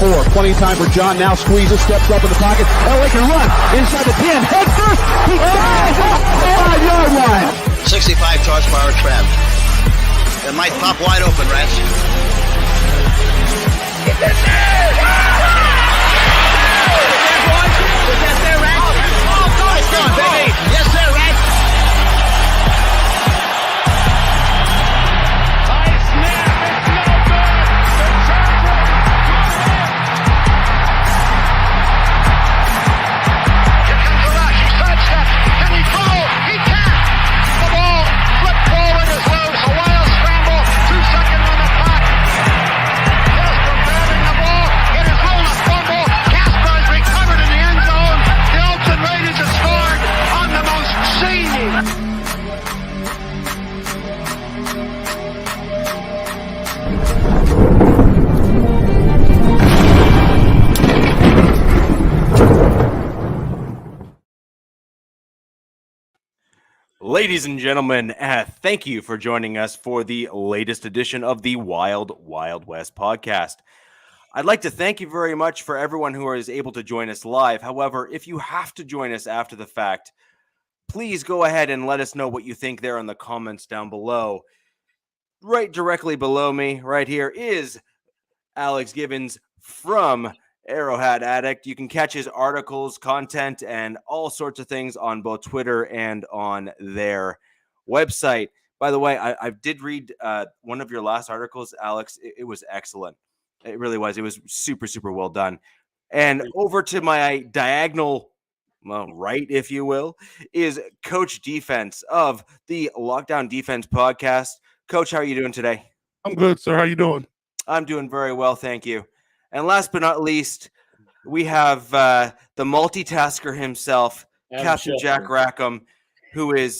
4. Plenty of time for JUN. Now squeezes, steps up in the pocket. LA can run inside the 10. Head first. He flies off the 5-yard line. 65 horsepower trap. It might pop wide open, Rats. Get this there! Is that there, Rats? Oh, nice going, baby. Yes, sir, Rats. High snap. It's no good. The Chargers go in. Here comes the rush. He sidesteps. Can he throw? He can't. The ball flipped forward is loose. A wild scramble. 2 seconds on the clock. Casper grabbing the ball. It is rolled a fumble. Casper is recovered in the end zone. The Oakland Raiders have scored on the most zany. Ladies and gentlemen, thank you for joining us for the latest edition of the Wild Wild West podcast. I'd like to thank you very much for everyone who is able to join us live. However, if you have to join us after the fact, please go ahead and let us know what you think there in the comments down below. Right directly below me, right here, is Alex Gibbons from Arrowhead Addict. You can catch his articles, content, and all sorts of things on both Twitter and on their website. By the way, I did read one of your last articles, Alex. It was excellent. It really was. It was super, super well done. And over to my diagonal, well, right, if you will, is Coach Defense of the Lockdown Defense podcast. Coach, how are you doing today? I'm good, sir. How you doing? I'm doing very well, thank you. And last but not least, we have the multitasker himself, Captain Jack Rackham, who is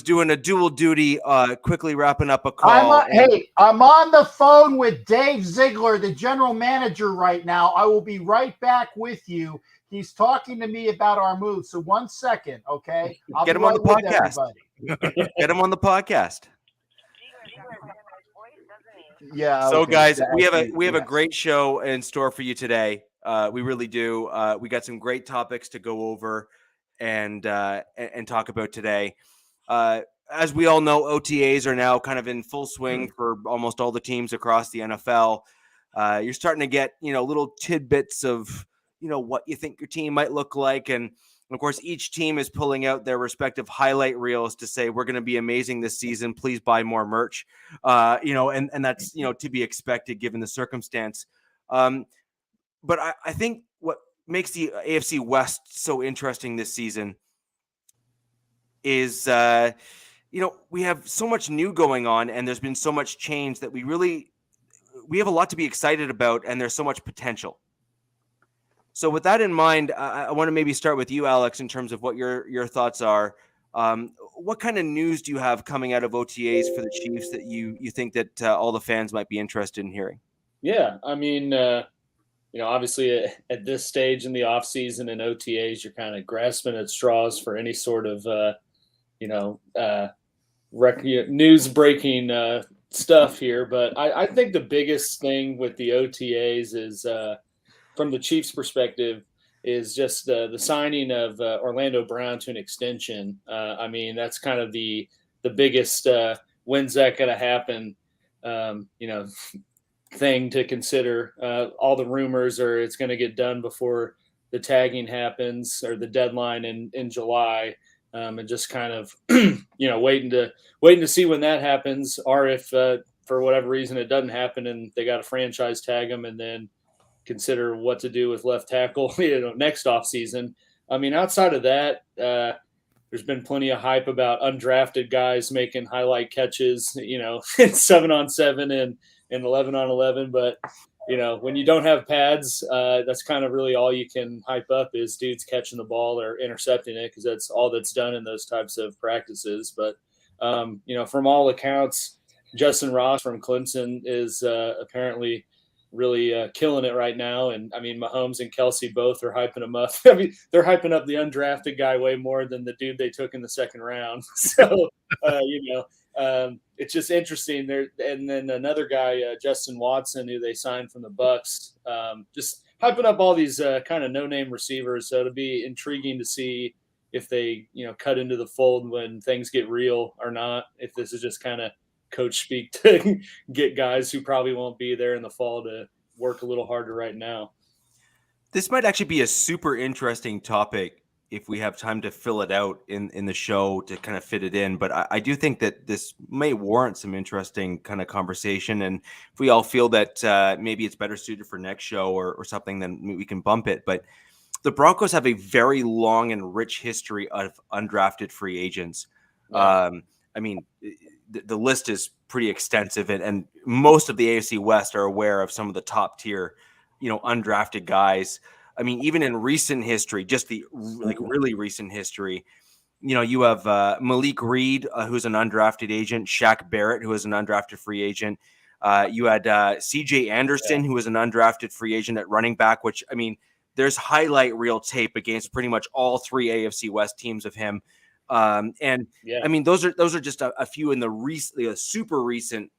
doing a dual duty, quickly wrapping up a call. I'm on the phone with Dave Ziegler, the general manager, right now. I will be right back with you. He's talking to me about our move. So 1 second, okay? I'll Get him on the podcast. Get him on the podcast. Yeah. So okay, guys, exactly. we have a great show in store for you today. We really do. We got some great topics to go over and talk about today. As we all know, OTAs are now kind of in full swing for almost all the teams across the NFL. You're starting to get, little tidbits of, what you think your team might look like. And of course, each team is pulling out their respective highlight reels to say, we're going to be amazing this season. Please buy more merch. And that's, to be expected given the circumstance. But I think what makes the AFC West so interesting this season is, we have so much new going on and there's been so much change that we have a lot to be excited about, and there's so much potential. So with that in mind, I want to maybe start with you, Alex, in terms of what your thoughts are. What kind of news do you have coming out of OTAs for the Chiefs that you think that all the fans might be interested in hearing? Yeah, I mean, obviously at this stage in the offseason and OTAs, you're kind of grasping at straws for any sort of, news breaking stuff here. But I think the biggest thing with the OTAs is, from the Chiefs' perspective, is just the signing of Orlando Brown to an extension. That's kind of the biggest when's that going to happen, thing to consider. All the rumors are it's going to get done before the tagging happens or the deadline in July, and just kind of waiting to see when that happens, or if for whatever reason it doesn't happen and they got to franchise tag them and then consider what to do with left tackle next offseason. Outside of that, there's been plenty of hype about undrafted guys making highlight catches, 7-on-7 and 11-on-11. But, when you don't have pads, that's kind of really all you can hype up is dudes catching the ball or intercepting it, because that's all that's done in those types of practices. But, from all accounts, Justin Ross from Clemson is apparently really killing it right now. And Mahomes and Kelsey both are hyping him up. They're hyping up the undrafted guy way more than the dude they took in the second round. So, it's just interesting there. And then another guy, Justin Watson, who they signed from the Bucks, just hyping up all these kind of no-name receivers. So it'll be intriguing to see if they, cut into the fold when things get real or not. If this is just kind of coach speak to get guys who probably won't be there in the fall to work a little harder right now. This might actually be a super interesting topic if we have time to fill it out in the show to kind of fit it in. But I do think that this may warrant some interesting kind of conversation. And if we all feel that maybe it's better suited for next show or something, then we can bump it. But the Broncos have a very long and rich history of undrafted free agents. Yeah. I mean, the list is pretty extensive, and most of the AFC West are aware of some of the top tier, undrafted guys. I mean, even in recent history, just the really recent history, you have Malik Reed, who's an undrafted agent, Shaq Barrett, who is an undrafted free agent. You had CJ Anderson, who was an undrafted free agent at running back, which, I mean, there's highlight reel tape against pretty much all three AFC West teams of him. I mean, those are just a few in the super recent.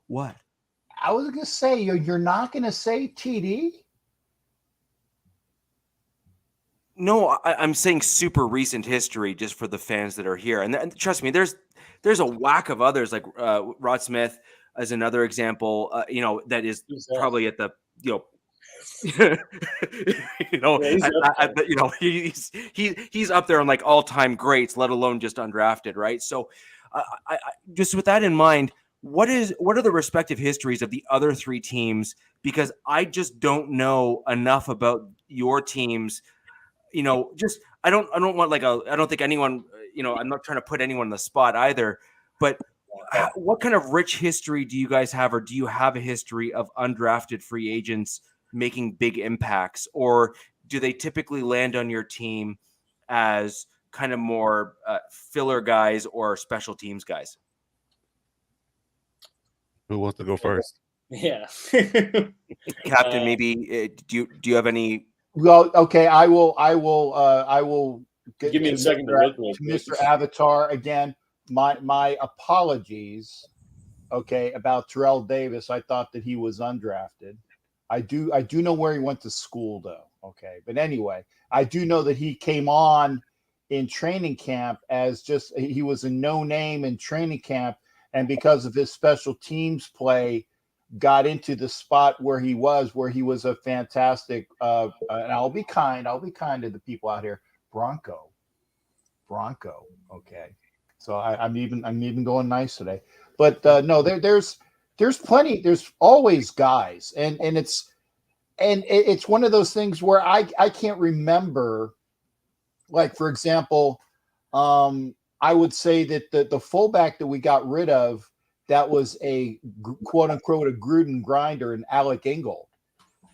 What? I was going to say, you're not going to say TD? No, I'm saying super recent history just for the fans that are here. And trust me, there's a whack of others, like Rod Smith as another example, that is probably at the, he's up there on like all-time greats, let alone just undrafted, right? So I just with that in mind, what are the respective histories of the other three teams? Because I just don't know enough about your teams. I don't want I don't think anyone, I'm not trying to put anyone on the spot either, but what kind of rich history do you guys have, or do you have a history of undrafted free agents making big impacts, or do they typically land on your team as kind of more filler guys or special teams guys? Who wants to go first? Yeah. Captain, maybe do you have any? Well, okay, I will give me a second to look real quick. Mr. Avatar again. My apologies. Okay, about Terrell Davis. I thought that he was undrafted. I do know where he went to school though. Okay, but anyway, I do know that he came on in training camp as he was a no name in training camp, and because of his special teams play, got into the spot where he was a fantastic, and I'll be kind to the people out here, Bronco. Okay. So I'm even going nice today, but no, there's plenty, there's always guys, and it's one of those things where I can't remember, like, for example, I would say that the fullback that we got rid of, that was a quote unquote a Gruden grinder, and Alec Ingold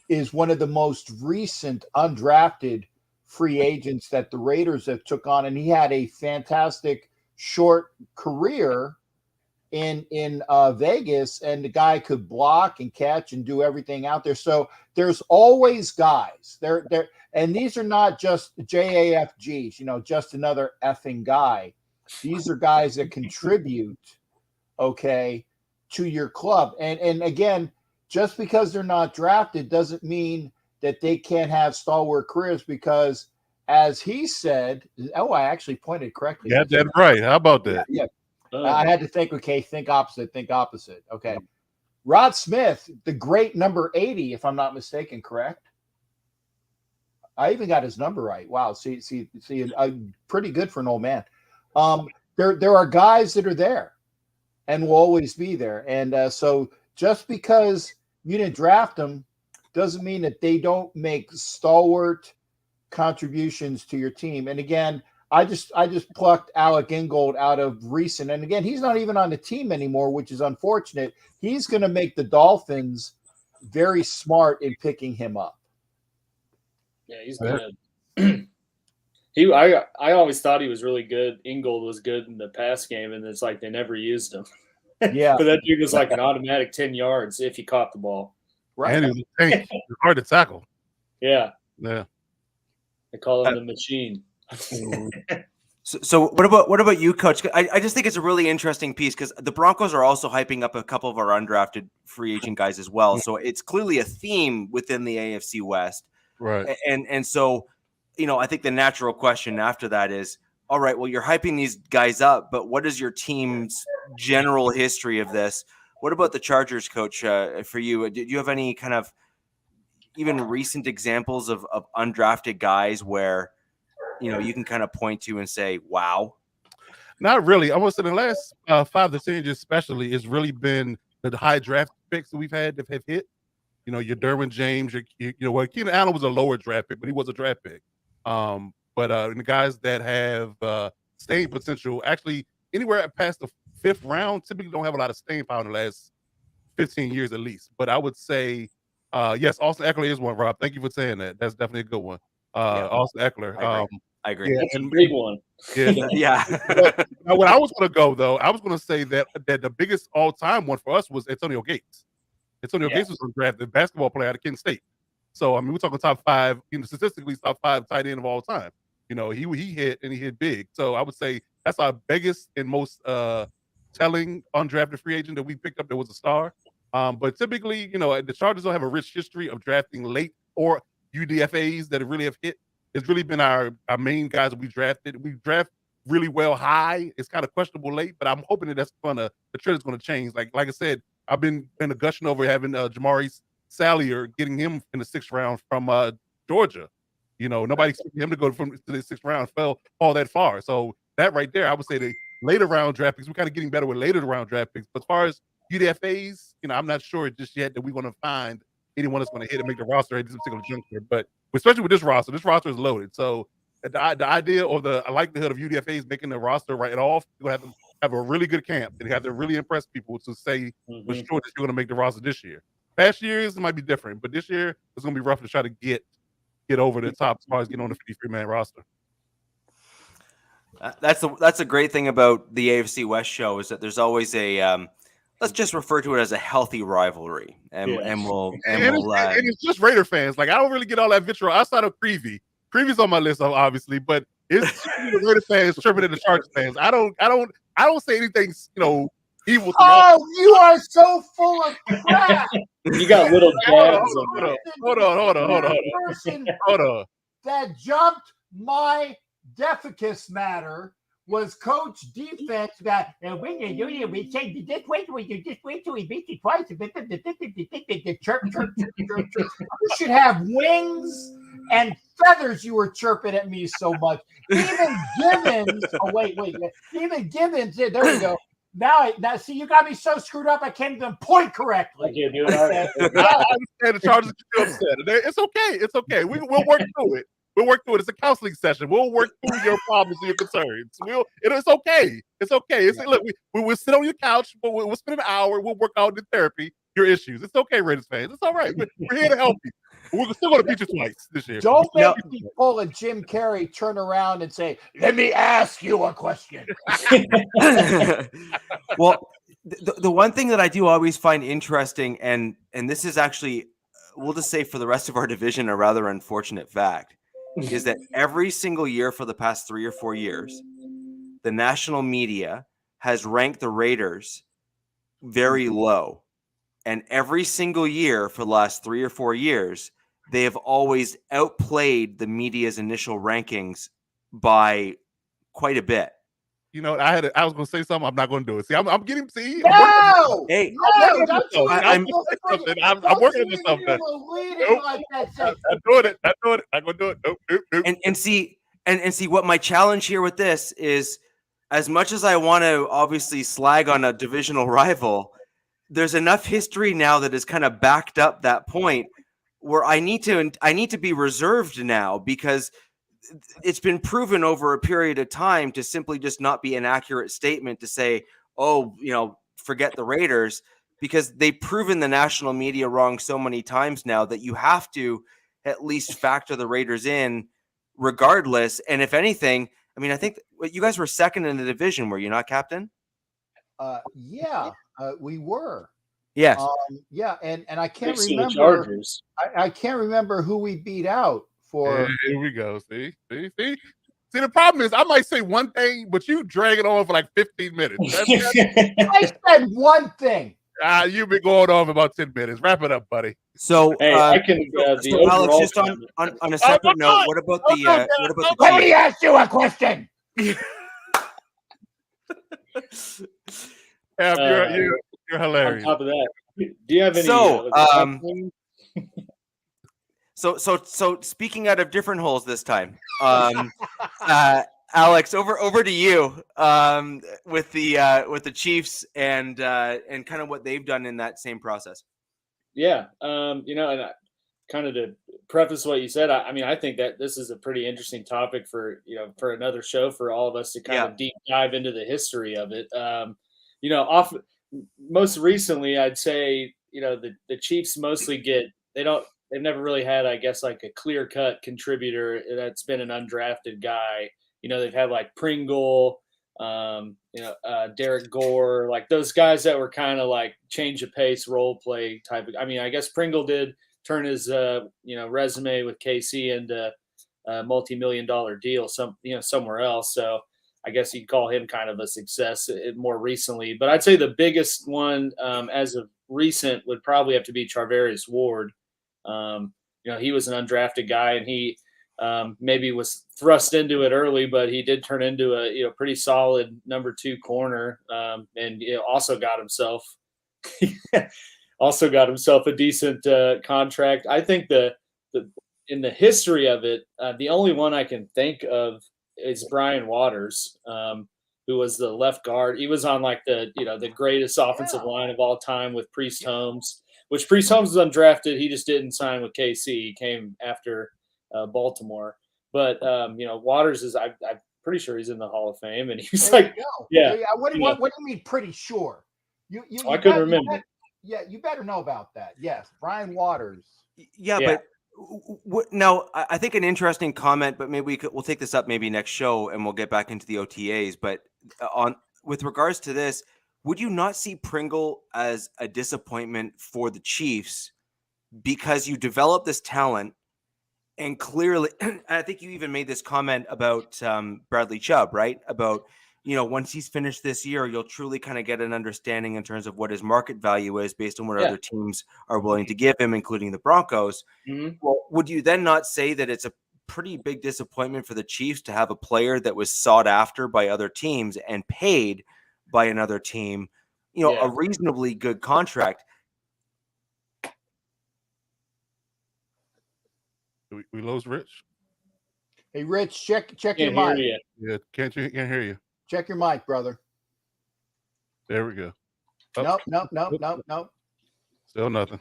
is one of the most recent undrafted free agents that the Raiders have took on. And he had a fantastic short career in Vegas, and the guy could block and catch and do everything out there. So there's always guys there. And these are not just JAFGs, just another effing guy. These are guys that contribute, okay, to your club. And again, just because they're not drafted doesn't mean that they can't have stalwart careers, because as he said, I actually pointed correctly. Yeah, that's right. How about that? Yeah. I had to think, okay, think opposite. Okay. Rod Smith, the great number 80, if I'm not mistaken, correct? I even got his number right. Wow. See, pretty good for an old man. There are guys that are there and will always be there. And so just because you didn't draft them doesn't mean that they don't make stalwart contributions to your team. And again, I just plucked Alec Ingold out of recent. And again, he's not even on the team anymore, which is unfortunate. He's going to make the Dolphins very smart in picking him up. Yeah, he's good. I always thought he was really good. Ingold was good in the pass game, and it's like they never used him. Yeah. But that dude was like an automatic 10 yards if he caught the ball. Right. And he was hard to tackle. Yeah. Yeah. They call him the machine. So what about you, Coach? I just think it's a really interesting piece because the Broncos are also hyping up a couple of our undrafted free agent guys as well. So it's clearly a theme within the AFC West. Right. And so, I think the natural question after that is, all right, well, you're hyping these guys up, but what is your team's general history of this? What about the Chargers, Coach, for you? Did you have any kind of even recent examples of undrafted guys where, you can kind of point to and say, wow? Not really. I want to say the last 5 to 10 years especially, it's really been the high draft picks that we've had that have hit. Your Derwin James, Keenan Allen was a lower draft pick, but he was a draft pick. But the guys that have staying potential, actually anywhere past the 5th round, typically don't have a lot of staying power in the last 15 years at least. But I would say, yes, Austin Eckler is one, Rob. Thank you for saying that. That's definitely a good one. Austin Eckler. I agree. Yeah, That's a big one. Yeah. Yeah. Now, when I was going to go, though, I was going to say that the biggest all-time one for us was Antonio Gates. Antonio Gates was undrafted basketball player out of Kent State. So, I mean, we're talking top 5, statistically top 5 tight end of all time. He hit and he hit big. So I would say that's our biggest and most telling undrafted free agent that we picked up that was a star. But typically, the Chargers don't have a rich history of drafting late or UDFAs that really have hit. It's really been our main guys that we drafted. We draft really well high. It's kind of questionable late, but I'm hoping that the trend is going to change. Like I said, I've been gushing over having Jamari Salyer, getting him in the 6th round from Georgia. Nobody expected him to go to the 6th round, fell all that far. So that right there, I would say the later round draft picks, we're kind of getting better with later round draft picks. But as far as UDFAs, I'm not sure just yet that we're going to find anyone that's going to hit and make the roster at this particular juncture. But especially with this roster is loaded. So the idea or the likelihood of UDFAs making the roster right off, you're going to have a really good camp and you have to really impress people to say for sure that you're going to make the roster this year. Past years it might be different, but this year it's going to be rough to try to get over the top as far as getting on the 53-man roster. That's a great thing about the AFC West show is that there's always a let's just refer to it as a healthy rivalry, and it's just Raider fans. Like I don't really get all that vitriol outside of Creevy. Creevy's on my list, obviously, but it's the Raider fans chirping at the Chargers fans. I don't say anything, evil. Oh, you are so full of crap. You got little jabs. Hold on. That jumped my deficus matter was Coach Defense that we say this way till we beat you twice. Chirp. You should have wings and feathers. You were chirping at me so much. Even Givens. Oh wait. Even Givens. There we go. Now, see, you got me so screwed up. I can't even point correctly. Okay, dude. I understand the Chargers get upset. It's okay. We'll work through it. It's a counseling session. We'll work through your problems and your concerns. It's okay. Look, we'll sit on your couch, but we'll spend an hour. We'll work out in therapy your issues. It's okay, Raiders fans. It's all right. We're here to help you. We're still going to beat you twice this year. Don't make me pull a Jim Carrey, turn around and say, "Let me ask you a question." Well, the one thing that I do always find interesting, and this is actually, we'll just say for the rest of our division, a rather unfortunate fact, is that every single year for the past 3 or 4 years, the national media has ranked the Raiders very low. And every single year for the last 3 or 4 years, they have always outplayed the media's initial rankings by quite a bit. I was going to say something. I'm not going to do it. See, I'm getting. See, no, hey, I'm working on something. I'm doing it. I'm going to do it. Nope. And see what my challenge here with this is, as much as I want to obviously slag on a divisional rival, there's enough history now that has kind of backed up that point where I need to be reserved now, because it's been proven over a period of time to simply just not be an accurate statement to say, forget the Raiders, because they've proven the national media wrong so many times now that you have to at least factor the Raiders in regardless. And if anything, I mean, I think you guys were second in the division, were you not, Captain? We were. Yes. And I can't remember. I can't remember who we beat out for. Here we go. See. See, the problem is I might say one thing, but you drag it on for like 15 minutes. I said one thing. You've been going on for about 10 minutes. Wrap it up, buddy. So, Hey, I can. so Alex, just on a separate note, what about the Let me Chiefs? ask you a question. You're hilarious. On top of that, do you have any? So speaking out of different holes this time, Alex, over to you with the Chiefs and kind of what they've done in that same process. Yeah, and kind of to preface what you said, I mean, I think that this is a pretty interesting topic for another show for all of us to kind of deep dive into the history of it. Most recently, I'd say the Chiefs mostly they've never really had, I guess, like a clear-cut contributor that's been an undrafted guy. They've had like Pringle, Derek Gore, like those guys that were kind of like change of pace, role play type of. I mean, I guess Pringle did turn his resume with KC into a multi-million-dollar deal somewhere else. So I guess you'd call him kind of a success more recently. But I'd say the biggest one as of recent would probably have to be Charvarius Ward. He was an undrafted guy, and he maybe was thrust into it early, but he did turn into a pretty solid number 2 corner, and also got himself a decent contract. I think in the history of it, the only one I can think of is Brian Waters, who was the left guard. He was on like the greatest offensive line of all time with Priest Holmes, which Priest Holmes was undrafted. He just didn't sign with KC. He came after Baltimore. But Waters is I'm pretty sure he's in the Hall of Fame, and he's What do you mean pretty sure? You I couldn't remember. You better know about that. Yes, Brian Waters. Yeah. But now I think an interesting comment, but maybe we'll take this up maybe next show, and we'll get back into the OTAs. But with regards to this, would you not see Pringle as a disappointment for the Chiefs because you develop this talent, and clearly, I think you even made this comment about Bradley Chubb, right? About once he's finished this year, you'll truly kind of get an understanding in terms of what his market value is based on what other teams are willing to give him, including the Broncos. Mm-hmm. Well, would you then not say that it's a pretty big disappointment for the Chiefs to have a player that was sought after by other teams and paid by another team, a reasonably good contract? We lose Rich. Hey, Rich, check your mic. Yeah, can't hear you. Check your mic, brother. There we go. Oh. Nope. Still nothing.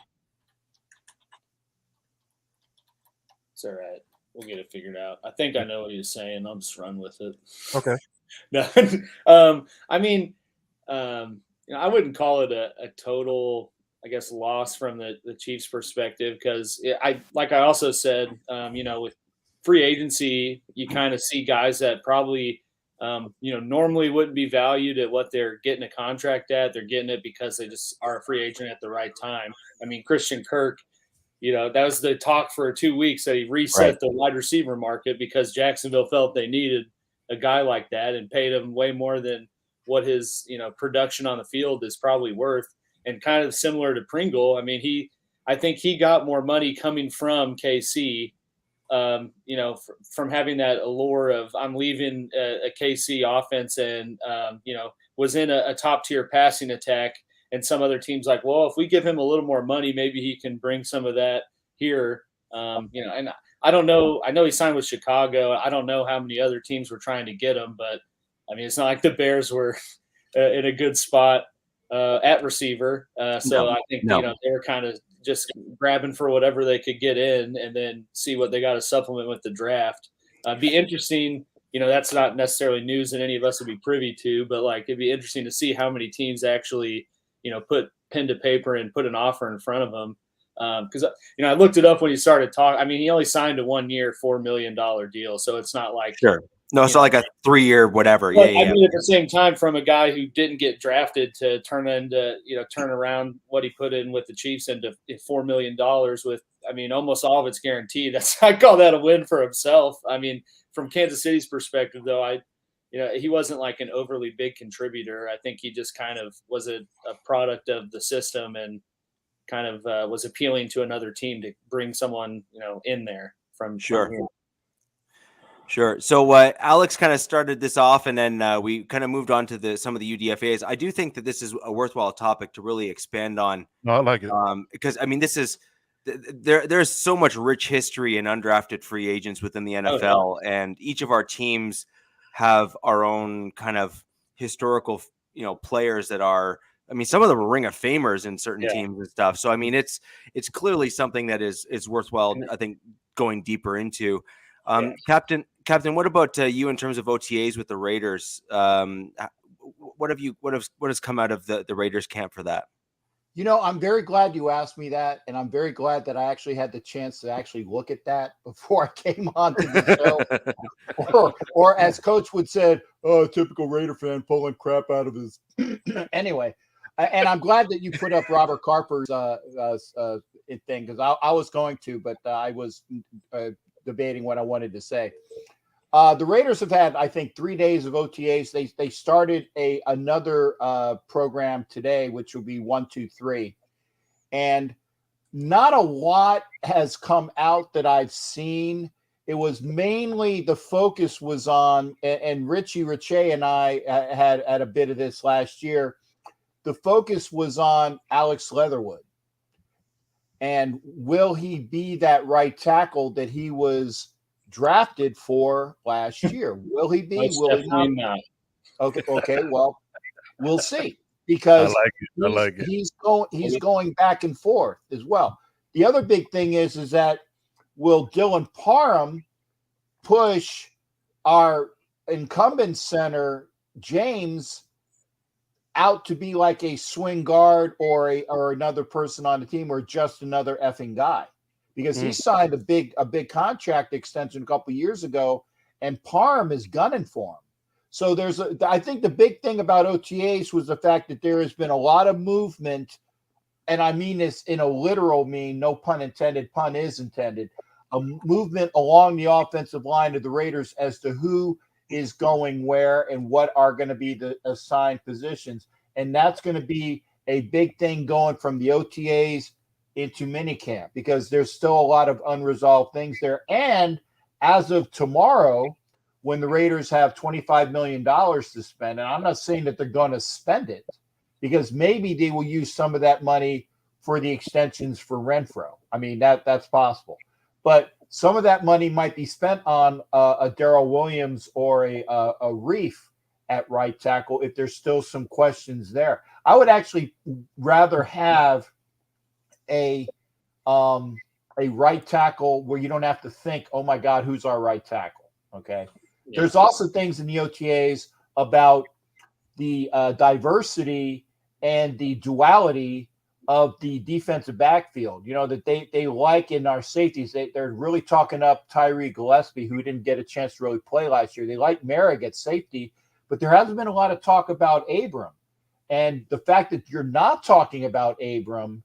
It's all right. We'll get it figured out. I think I know what he was saying. I'll just run with it. Okay. No, I mean, I wouldn't call it a total, I guess, loss from the Chiefs' perspective, because I also said, with free agency, you kind of see guys that probably, normally wouldn't be valued at what they're getting a contract at. They're getting it because they just are a free agent at the right time. I mean, Christian Kirk, that was the talk for 2 weeks, that he reset the wide receiver market because Jacksonville felt they needed a guy like that and paid him way more than what his, production on the field is probably worth. And kind of similar to Pringle, I mean, I think he got more money coming from KC, from having that allure of I'm leaving a KC offense and, was in a top tier passing attack, and some other teams like, well, if we give him a little more money, maybe he can bring some of that here. And I don't know. I know he signed with Chicago. I don't know how many other teams were trying to get him, but I mean, it's not like the Bears were in a good spot at receiver. I think, they were kind of just grabbing for whatever they could get in and then see what they got to supplement with the draft. Be interesting. That's not necessarily news that any of us would be privy to, but it'd be interesting to see how many teams actually, put pen to paper and put an offer in front of them. Because, I looked it up when he started talking. I mean, he only signed a 1 year, $4 million deal. So it's not like, sure. No, it's not like a 3 year whatever. But, I mean, at the same time, from a guy who didn't get drafted to turn around what he put in with the Chiefs into $4 million with, I mean, almost all of it's guaranteed. I call that a win for himself. I mean, from Kansas City's perspective, though, he wasn't like an overly big contributor. I think he just kind of was a product of the system and kind of was appealing to another team to bring someone, in there from Sure. here. Sure. So Alex kind of started this off, and then we kind of moved on to some of the UDFAs. I do think that this is a worthwhile topic to really expand on. No, I like it. Because I mean, this is there's so much rich history in undrafted free agents within the NFL, and each of our teams have our own kind of historical, players that are. I mean, some of them are Ring of Famers in certain teams and stuff. So I mean, it's clearly something that is worthwhile, I think, going deeper into. Captain, what about you in terms of OTAs with the Raiders? What has come out of the Raiders camp for that? I'm very glad you asked me that, and I'm very glad that I actually had the chance to actually look at that before I came on to the show. or as Coach would say, "Oh, typical Raider fan pulling crap out of his." Anyway, and I'm glad that you put up Robert Carper's thing, because I was going to, but I was debating what I wanted to say. The Raiders have had, I think, 3 days of OTAs. They started another program today, which will be 1, 2, 3, and not a lot has come out that I've seen. It was mainly the focus was on, and Richie and I had a bit of this last year. The focus was on Alex Leatherwood, and will he be that right tackle that he was drafted for last year? Will he be? Will he not? Okay. Well, we'll see, because I like it. He's going back and forth as well. The other big thing is that will Dylan Parham push our incumbent center James out to be like a swing guard or another person on the team, or just another effing guy? Because he signed a big contract extension a couple of years ago, and Parham is gunning for him. So I think the big thing about OTAs was the fact that there has been a lot of movement, and I mean this in a literal mean, no pun intended, pun is intended, a movement along the offensive line of the Raiders as to who is going where and what are going to be the assigned positions. And that's going to be a big thing going from the OTAs into minicamp, because there's still a lot of unresolved things there. And as of tomorrow, when the Raiders have $25 million to spend, and I'm not saying that they're going to spend it, because maybe they will use some of that money for the extensions for Renfro. I mean, that's possible. But some of that money might be spent on a Darrell Williams or a Reef at right tackle if there's still some questions there. I would actually rather have a right tackle where you don't have to think, oh my God, who's our right tackle? Okay. Yeah. There's also things in the OTAs about the diversity and the duality of the defensive backfield, that they like in our safeties. They're really talking up Tyree Gillespie, who didn't get a chance to really play last year. They like Merrick at safety, but there hasn't been a lot of talk about Abram. And the fact that you're not talking about Abram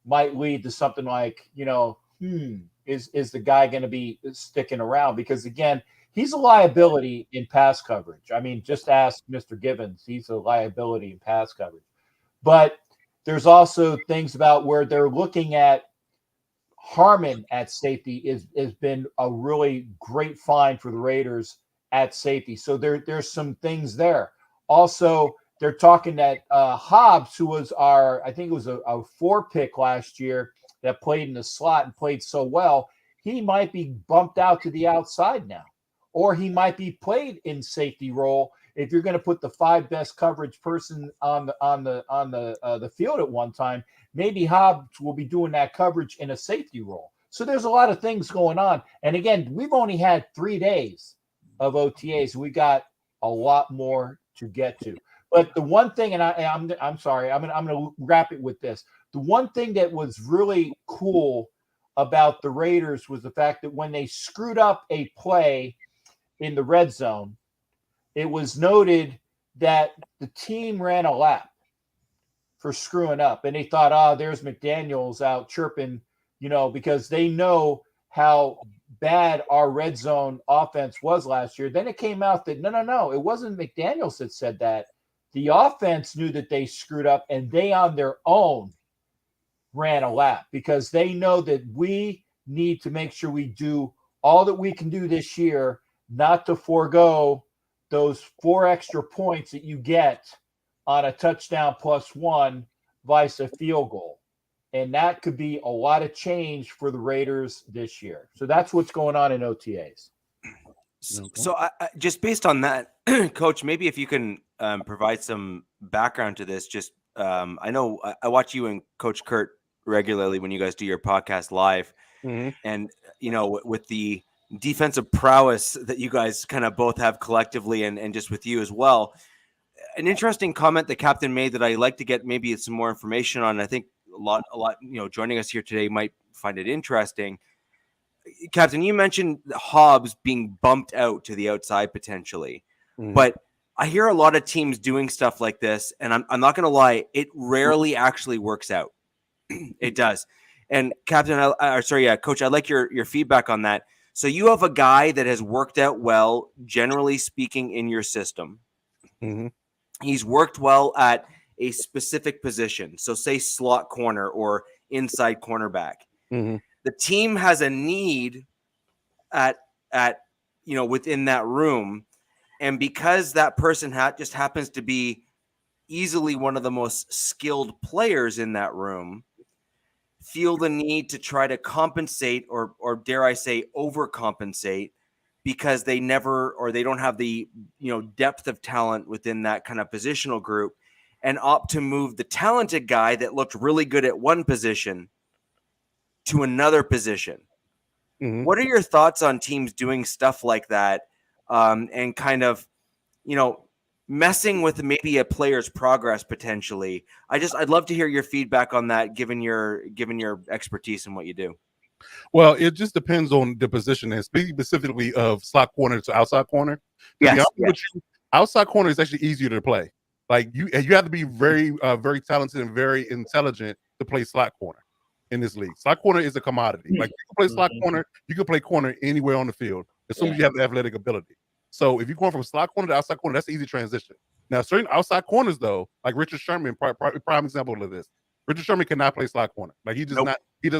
might lead to something like, is the guy going to be sticking around? Because again, he's a liability in pass coverage. I mean, just ask Mr. Givens. He's a liability in pass coverage. But there's also things about where they're looking at Harmon at safety has been a really great find for the Raiders at safety. So there's some things there. Also, they're talking that Hobbs, who was I think it was a 4 pick last year that played in the slot and played so well, he might be bumped out to the outside now, or he might be played in safety role. If you're going to put the 5 best coverage person on the field at one time, maybe Hobbs will be doing that coverage in a safety role. So there's a lot of things going on. And again, we've only had 3 days of OTAs. We got a lot more to get to. But the one thing, and I'm sorry, I'm going to wrap it with this. The one thing that was really cool about the Raiders was the fact that when they screwed up a play in the red zone, it was noted that the team ran a lap for screwing up. And they thought, there's McDaniels out chirping because they know how bad our red zone offense was last year. Then it came out that no, it wasn't McDaniels that said that. The offense knew that they screwed up, and they on their own ran a lap because they know that we need to make sure we do all that we can do this year, not to forego those 4 extra points that you get on a touchdown +1 vice a field goal. And that could be a lot of change for the Raiders this year. So that's what's going on in OTAs. So I, just based on that, Coach, maybe if you can provide some background to this. Just I know I watch you and Coach Kurt regularly when you guys do your podcast live. And, with the defensive prowess that you guys kind of both have collectively and just with you as well. An interesting comment the captain made that I like to get maybe some more information on. I think a lot, joining us here today might find it interesting. Captain, you mentioned Hobbs being bumped out to the outside potentially, but I hear a lot of teams doing stuff like this, and I'm not going to lie, it rarely actually works out. It does. And Captain, Coach, I'd like your feedback on that. So you have a guy that has worked out well, generally speaking, in your system. He's worked well at a specific position. So say slot corner or inside cornerback. The team has a need at within that room. And because that person just happens to be easily one of the most skilled players in that room, feel the need to try to compensate or dare I say overcompensate because they don't have the depth of talent within that kind of positional group, and opt to move the talented guy that looked really good at one position to another position. What are your thoughts on teams doing stuff like that and kind of messing with maybe a player's progress potentially? I'd love to hear your feedback on that, given your expertise in what you do. Well, it just depends on the position, and speaking specifically of slot corner to outside corner. Yes. Outside corner is actually easier to play. Like you have to be very, very talented and very intelligent to play slot corner in this league. Slot corner is a commodity. Like you can play slot corner, you can play corner anywhere on the field as soon as you have the athletic ability. So if you're going from slot corner to outside corner, that's an easy transition. Now, certain outside corners, though, like Richard Sherman, prime example of this. Richard Sherman cannot play slot corner. Like he does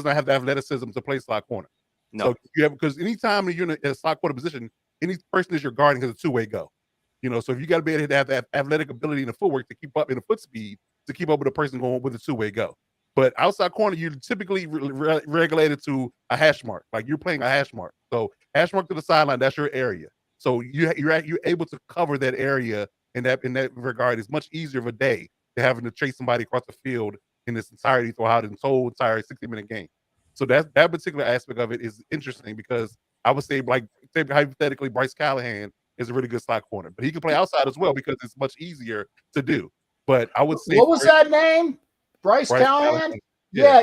not have the athleticism to play slot corner. No. So because anytime you're in a slot corner position, any person that you're guarding has a two-way go. So if you got to be able to have that athletic ability and the footwork to keep up in the foot speed to keep up with a person going with a two-way go. But outside corner, you're typically regulated to a hash mark. Like you're playing a hash mark. So hash mark to the sideline, that's your area. So you're able to cover that area in that regard. It's much easier of a day than having to chase somebody across the field in this entirety throughout an entire 60-minute game. So that particular aspect of it is interesting because I would say hypothetically Bryce Callahan is a really good slot corner, but he can play outside as well because it's much easier to do. But I would say, what was that name? Bryce Callahan? Yeah.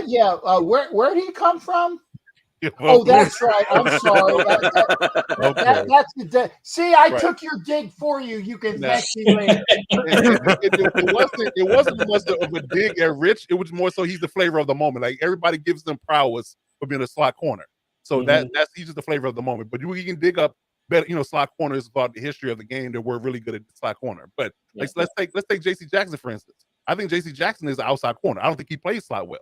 Where did he come from? Oh, that's right. I'm sorry. That's the dig. See, I took your dig for you. You can thank me later. It wasn't much of a dig at Rich. It was more so he's the flavor of the moment. Like everybody gives them prowess for being a slot corner. So he's just the flavor of the moment. But we can dig up better, slot corners about the history of the game that we're really good at slot corner. But let's take J.C. Jackson for instance. I think J.C. Jackson is an outside corner. I don't think he plays slot well.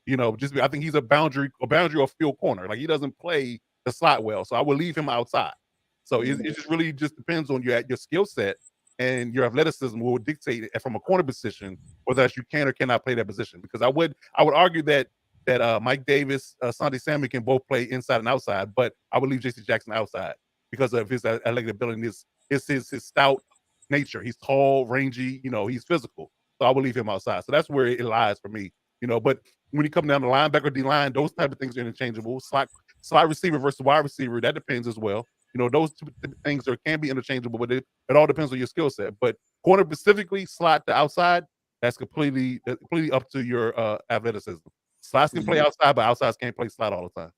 I think he's a boundary or field corner. Like he doesn't play the slot well. So I would leave him outside. So it just really just depends on your skill set and your athleticism will dictate from a corner position whether you can or cannot play that position. Because I would argue that Mike Davis, Santi Samuel can both play inside and outside, but I would leave J.C. Jackson outside because of his athletic ability and his stout nature. He's tall, rangy, he's physical. So I would leave him outside. So that's where it lies for me. But when you come down the linebacker, D-line, those type of things are interchangeable. Slot receiver versus wide receiver, that depends as well. Those two things can be interchangeable, but it all depends on your skill set. But corner specifically, slot to outside, that's completely up to your athleticism. Slots can play outside, but outsides can't play slot all the time.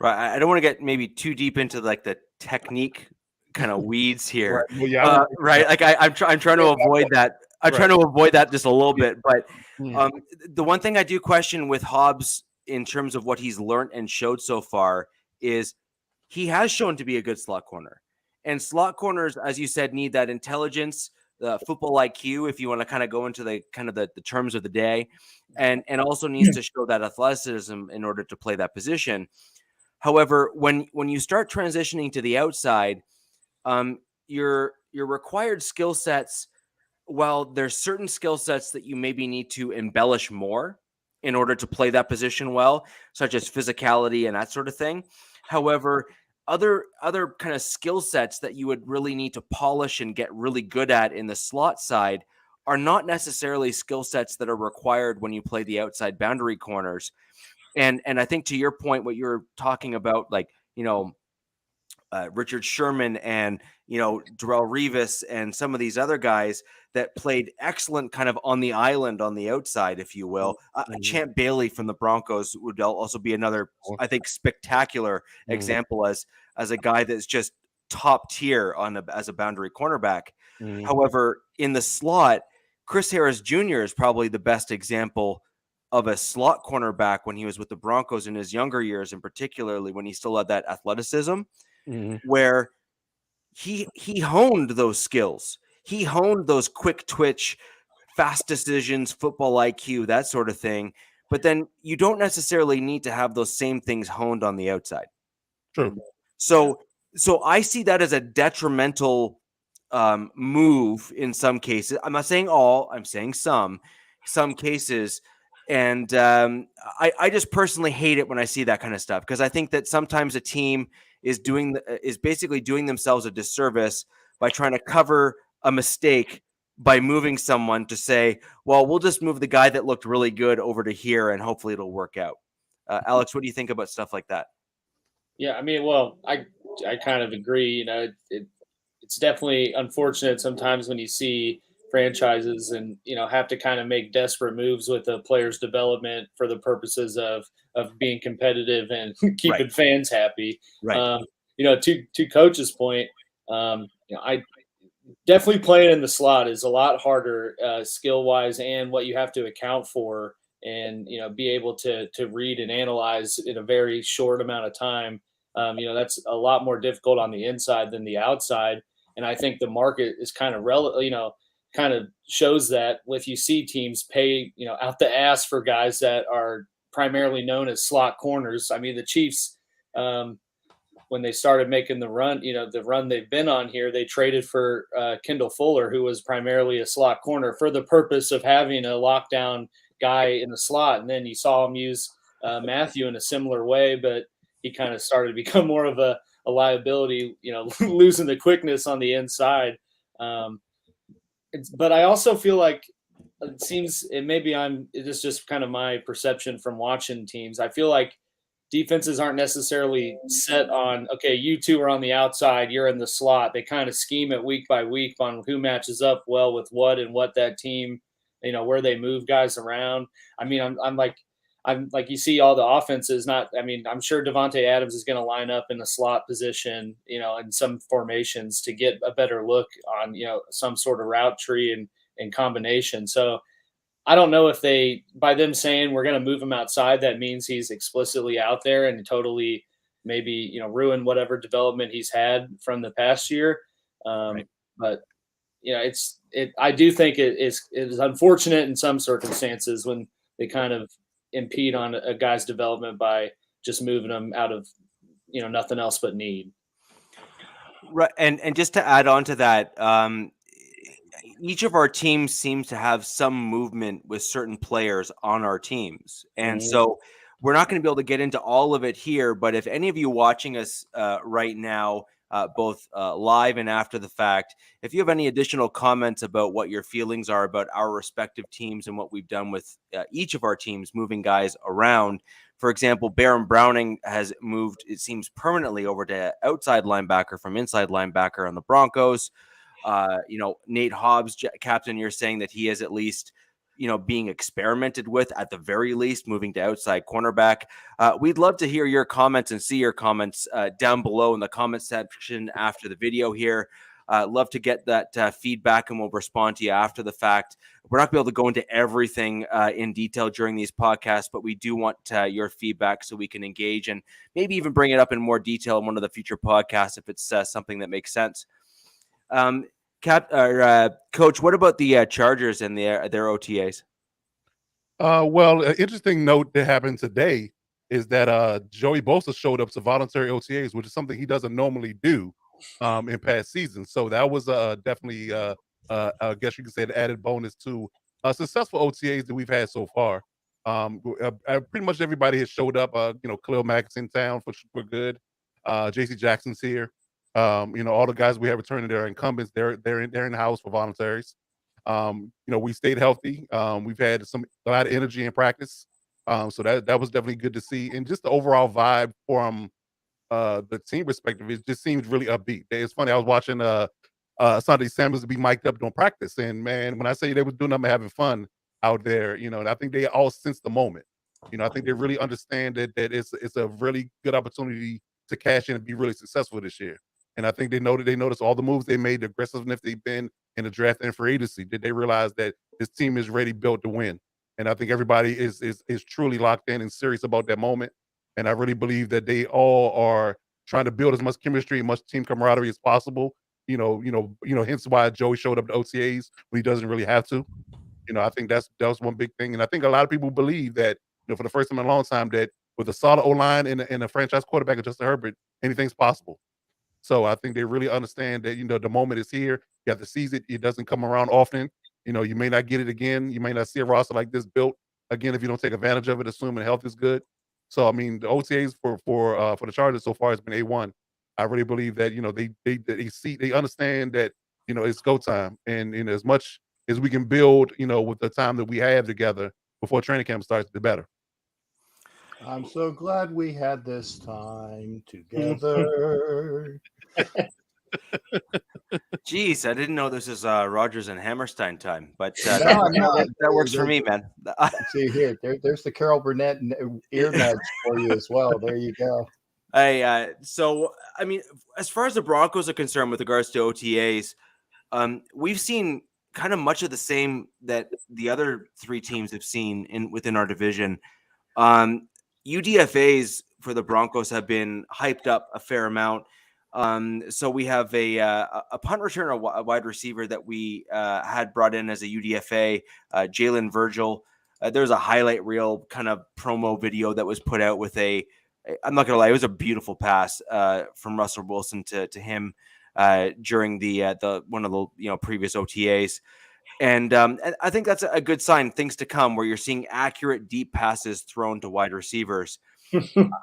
Right. I don't want to get maybe too deep into like the technique kind of weeds here. Right. Well, yeah, right. Like I'm trying to avoid that. I'm trying to avoid that just a little bit. But the one thing I do question with Hobbs in terms of what he's learned and showed so far is he has shown to be a good slot corner. And slot corners, as you said, need that intelligence, the football IQ, if you want to kind of go into the kind of the terms of the day, and also needs to show that athleticism in order to play that position. However, when you start transitioning to the outside, your required skill sets, while there's certain skill sets that you maybe need to embellish more in order to play that position well, such as physicality and that sort of thing. However, other kind of skill sets that you would really need to polish and get really good at in the slot side are not necessarily skill sets that are required when you play the outside boundary corners. And I think to your point, what you're talking about, like, Richard Sherman and, Darrelle Revis and some of these other guys that played excellent kind of on the island, on the outside, if you will. Champ Bailey from the Broncos would also be another, I think, spectacular example as a guy that's just top tier as a boundary cornerback. However, in the slot, Chris Harris Jr. is probably the best example of a slot cornerback when he was with the Broncos in his younger years, and particularly when he still had that athleticism, where he honed those skills. He honed those quick twitch, fast decisions, football IQ, that sort of thing. But then you don't necessarily need to have those same things honed on the outside. True. So I see that as a detrimental move in some cases. I'm not saying all, I'm saying some cases. And I just personally hate it when I see that kind of stuff, because I think that sometimes a team is basically doing themselves a disservice by trying to cover a mistake by moving someone to say, well, we'll just move the guy that looked really good over to here and hopefully it'll work out. Alex, what do you think about stuff like that? Yeah, I mean, well, I kind of agree. It's definitely unfortunate sometimes when you see franchises and have to kind of make desperate moves with a player's development for the purposes of being competitive and keeping fans happy. Right. To Coach's point, I definitely playing in the slot is a lot harder skill wise, and what you have to account for, and be able to read and analyze in a very short amount of time. That's a lot more difficult on the inside than the outside. And I think the market is kind of kind of shows that with you see teams pay, out the ass for guys that are primarily known as slot corners. I mean, the Chiefs, when they started making the run, the run they've been on here, they traded for Kendall Fuller, who was primarily a slot corner, for the purpose of having a lockdown guy in the slot. And then you saw him use Matthew in a similar way, but he kind of started to become more of a liability, losing the quickness on the inside. But I also feel like it seems, and maybe it's just kind of my perception from watching teams, I feel like defenses aren't necessarily set on, okay, you two are on the outside, you're in the slot. They kind of scheme it week by week on who matches up well with what, and what that team, where they move guys around. I mean, I'm like you see all the offenses, I'm sure Devontae Adams is going to line up in the slot position, in some formations to get a better look on, some sort of route tree and combination. So I don't know if by them saying we're going to move him outside, that means he's explicitly out there and totally maybe, ruin whatever development he's had from the past year. But I do think it is unfortunate in some circumstances when they kind of impede on a guy's development by just moving them out of, nothing else but need. Right. And just to add on to that, each of our teams seems to have some movement with certain players on our teams. And so we're not going to be able to get into all of it here, but if any of you watching us right now, both live and after the fact, if you have any additional comments about what your feelings are about our respective teams and what we've done with each of our teams moving guys around. For example, Baron Browning has moved, it seems, permanently over to outside linebacker from inside linebacker on the Broncos. Nate Hobbs, captain, you're saying that he is at least, being experimented with, at the very least, moving to outside cornerback. We'd love to hear your comments and see your comments down below in the comment section after the video here. Love to get that feedback, and we'll respond to you after the fact. We're not going to be able to go into everything in detail during these podcasts, but we do want your feedback so we can engage and maybe even bring it up in more detail in one of the future podcasts if it's something that makes sense. Coach, what about the Chargers and their OTAs? Well, an interesting note that happened today is that Joey Bosa showed up to voluntary OTAs, which is something he doesn't normally do in past seasons. So that was definitely, I guess you could say, an added bonus to successful OTAs that we've had so far. Pretty much everybody has showed up. Khalil Mack's in town for good. J.C. Jackson's here. All the guys we have returning, their incumbents, they're in the house for voluntaries. We stayed healthy. We've had a lot of energy in practice. So that was definitely good to see. And just the overall vibe from the team perspective, it just seems really upbeat. It's funny. I was watching Sunday Samuels be mic'd up during practice. And man, when I say they was doing nothing, having fun out there, and I think they all sense the moment. I think they really understand that it's a really good opportunity to cash in and be really successful this year. And I think they noticed all the moves they made, the aggressiveness they've been in the draft and free agency. Did they realize that this team is ready built to win? And I think everybody is truly locked in and serious about that moment. And I really believe that they all are trying to build as much chemistry and much team camaraderie as possible. Hence why Joey showed up to OTAs when he doesn't really have to. I think that was one big thing. And I think a lot of people believe that, for the first time in a long time, that with a solid O-line and a franchise quarterback, Justin Herbert, anything's possible. So I think they really understand that, the moment is here. You have to seize it. It doesn't come around often. You may not get it again. You may not see a roster like this built again if you don't take advantage of it, assuming health is good. So, I mean, the OTAs for the Chargers so far has been A1. I really believe that, they understand that, it's go time. And, as much as we can build, with the time that we have together before training camp starts, the better. I'm so glad we had this time together. Jeez, I didn't know this is Rodgers and Hammerstein time, but No, that works for me, man. See here, there's the Carol Burnett ear nudge for you as well. There you go. So I mean, as far as the Broncos are concerned, with regards to OTAs, we've seen kind of much of the same that the other three teams have seen within our division. UDFAs for the Broncos have been hyped up a fair amount. So we have a punt returner, a wide receiver that we had brought in as a UDFA, Jalen Virgil. There's a highlight reel kind of promo video that was put out with I'm not gonna lie, it was a beautiful pass from Russell Wilson to him during the one of the previous OTAs. And I think that's a good sign, things to come, where you're seeing accurate deep passes thrown to wide receivers.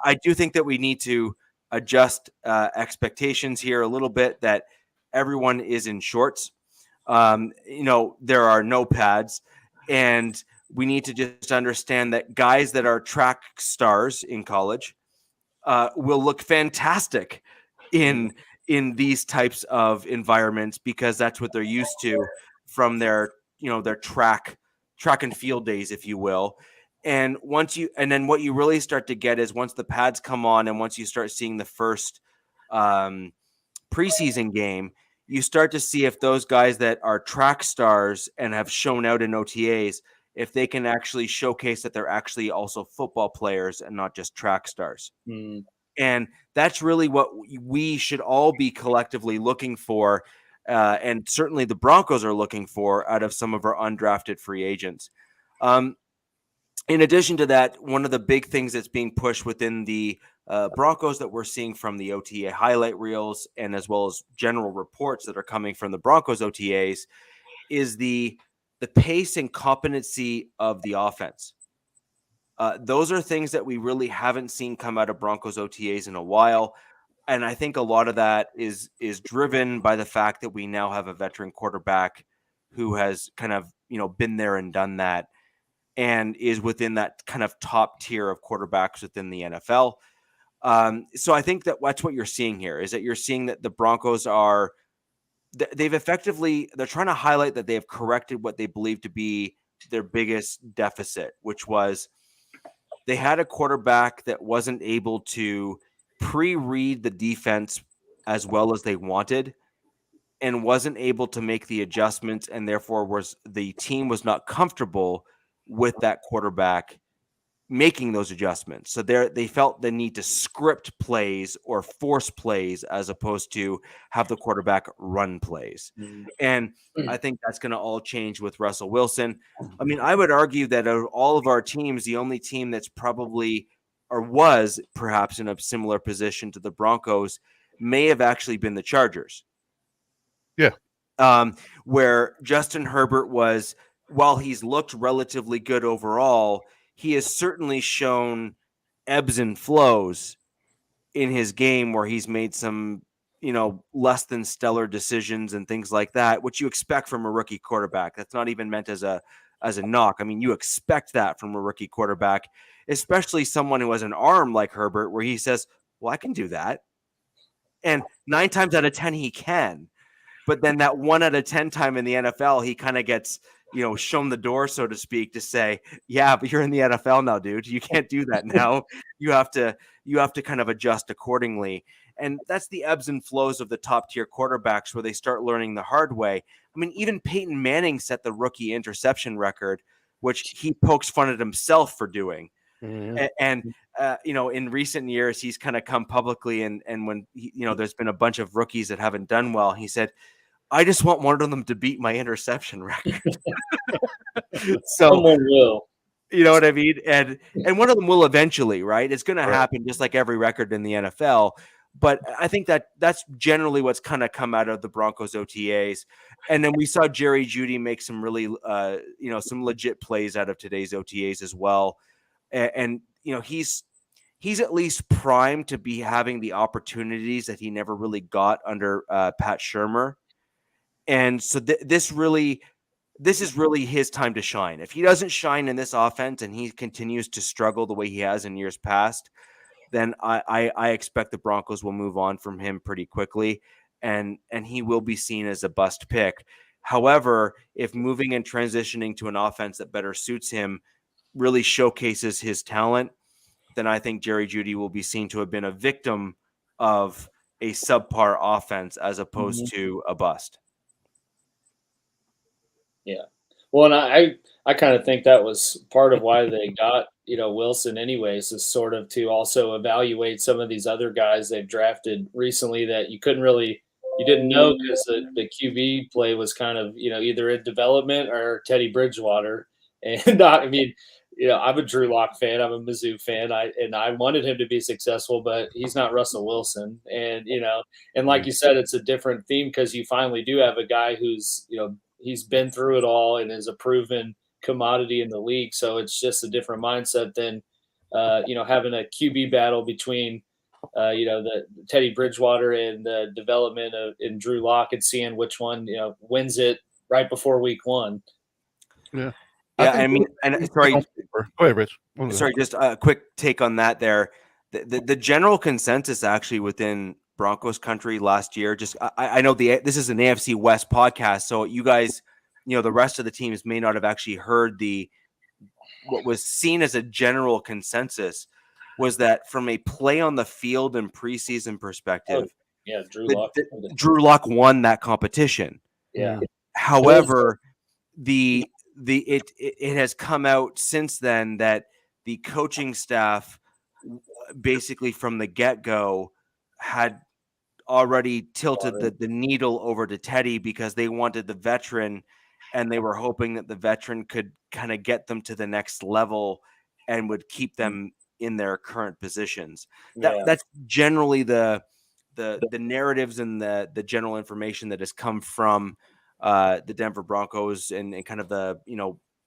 I do think that we need to adjust expectations here a little bit, that everyone is in shorts. There are no pads, and we need to just understand that guys that are track stars in college will look fantastic in these types of environments, because that's what they're used to from their track and field days, if you will. And then what you really start to get is, once the pads come on and once you start seeing the first preseason game, you start to see if those guys that are track stars and have shown out in OTAs, if they can actually showcase that they're actually also football players and not just track stars. And that's really what we should all be collectively looking for. And certainly the Broncos are looking for out of some of our undrafted free agents. In addition to that, one of the big things that's being pushed within the Broncos that we're seeing from the OTA highlight reels, and as well as general reports that are coming from the Broncos OTAs, is the pace and competency of the offense. Those are things that we really haven't seen come out of Broncos OTAs in a while. And I think a lot of that is driven by the fact that we now have a veteran quarterback who has kind of, been there and done that, and is within that kind of top tier of quarterbacks within the NFL. So I think that's what you're seeing here, is that you're seeing that the Broncos they're trying to highlight that they have corrected what they believe to be their biggest deficit, which was they had a quarterback that wasn't able to pre-read the defense as well as they wanted. and wasn't able to make the adjustments, and therefore the team was not comfortable with that quarterback making those adjustments. So they felt the need to script plays or force plays as opposed to have the quarterback run plays. And I think that's going to all change with Russell Wilson. I mean, I would argue that of all of our teams, the only team that's probably or was perhaps in a similar position to the Broncos may have actually been the Chargers. Yeah. Where Justin Herbert was, while he's looked relatively good overall, he has certainly shown ebbs and flows in his game where he's made some, less than stellar decisions and things like that, which you expect from a rookie quarterback. That's not even meant as a knock. I mean, you expect that from a rookie quarterback, especially someone who has an arm like Herbert, where he says, well, I can do that. And 9 times out of 10, he can. But then that 1 out of 10 time in the NFL, he kind of gets, shown the door, so to speak, to say, yeah, but you're in the NFL now, dude. You can't do that now. You have to kind of adjust accordingly. And that's the ebbs and flows of the top tier quarterbacks where they start learning the hard way. I mean, even Peyton Manning set the rookie interception record, which he pokes fun at himself for doing. And in recent years, he's kind of come publicly and when there's been a bunch of rookies that haven't done well, he said, I just want one of them to beat my interception record. So someone will. You know what I mean? And one of them will eventually, right? It's going to happen just like every record in the NFL. But I think that's generally what's kind of come out of the Broncos OTAs. And then we saw Jerry Jeudy make some really, some legit plays out of today's OTAs as well. And he's at least primed to be having the opportunities that he never really got under Pat Shurmur. And so this is really his time to shine. If he doesn't shine in this offense and he continues to struggle the way he has in years past, then I expect the Broncos will move on from him pretty quickly, and he will be seen as a bust pick. However, if moving and transitioning to an offense that better suits him really showcases his talent, then I think Jerry Jeudy will be seen to have been a victim of a subpar offense as opposed to a bust. Yeah. Well, and I kind of think that was part of why they got, Wilson anyways, is sort of to also evaluate some of these other guys they've drafted recently that you didn't know because the QB play was kind of, either in development or Teddy Bridgewater. And I mean, I'm a Drew Lock fan. I'm a Mizzou fan. I wanted him to be successful, but he's not Russell Wilson. And, and like you said, it's a different theme because you finally do have a guy who's, he's been through it all and is a proven commodity in the league. So it's just a different mindset than, having a QB battle between, the Teddy Bridgewater and the development in Drew Lock and seeing which one, wins it right before week 1. Yeah. Yeah, I mean, and sorry. Go ahead, Rich. Sorry, just a quick take on that there. The general consensus actually within Broncos country last year, just I know this is an AFC West podcast, so you guys, the rest of the teams may not have actually heard what was seen as a general consensus was that from a play on the field and preseason perspective, Drew Lock won that competition. Yeah. However, it has come out since then that the coaching staff basically from the get-go had already tilted the needle over to Teddy because they wanted the veteran and they were hoping that the veteran could kind of get them to the next level and would keep them in their current positions. That's generally the narratives and the general information that has come from the Denver Broncos and kind of the,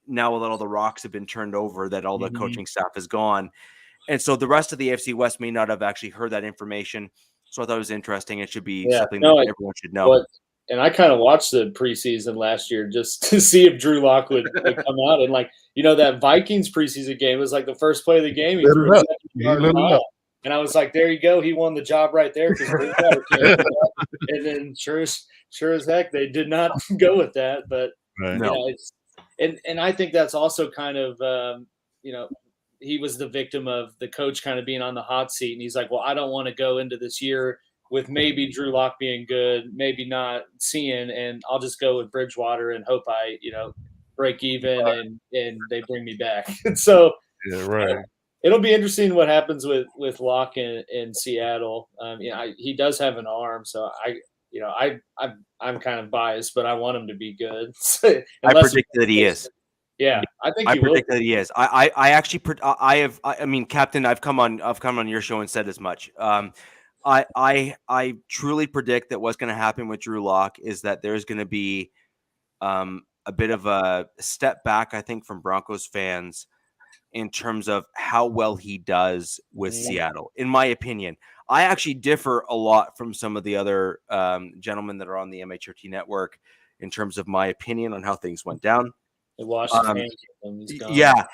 now that all the rocks have been turned over, that all the coaching staff is gone. And so the rest of the AFC West may not have actually heard that information. So I thought it was interesting. It should be something that everyone should know. And I kind of watched the preseason last year just to see if Drew Lock would come out. And that Vikings preseason game was like the first play of the game. He threw it. And I was like, there you go. He won the job right there. And then sure as heck, they did not go with that. But, and I think that's also kind of, he was the victim of the coach kind of being on the hot seat. And he's like, well, I don't want to go into this year with maybe Drew Lock being good, maybe not seeing, and I'll just go with Bridgewater and hope I, break even and they bring me back. So Yeah, right. it'll be interesting what happens with Lock in Seattle. He does have an arm, so I'm kind of biased, but I want him to be good. I predict that he is. Yeah, I think I he will. predict that he is. I actually, I mean, Captain, I've come on your show and said as much. I truly predict that what's going to happen with Drew Lock is that there's going to be a bit of a step back, I think, from Broncos fans in terms of how well he does with Seattle. In my opinion, I actually differ a lot from some of the other gentlemen that are on the MHRT network in terms of my opinion on how things went down. It washed his hands with him. He's gone. Yeah,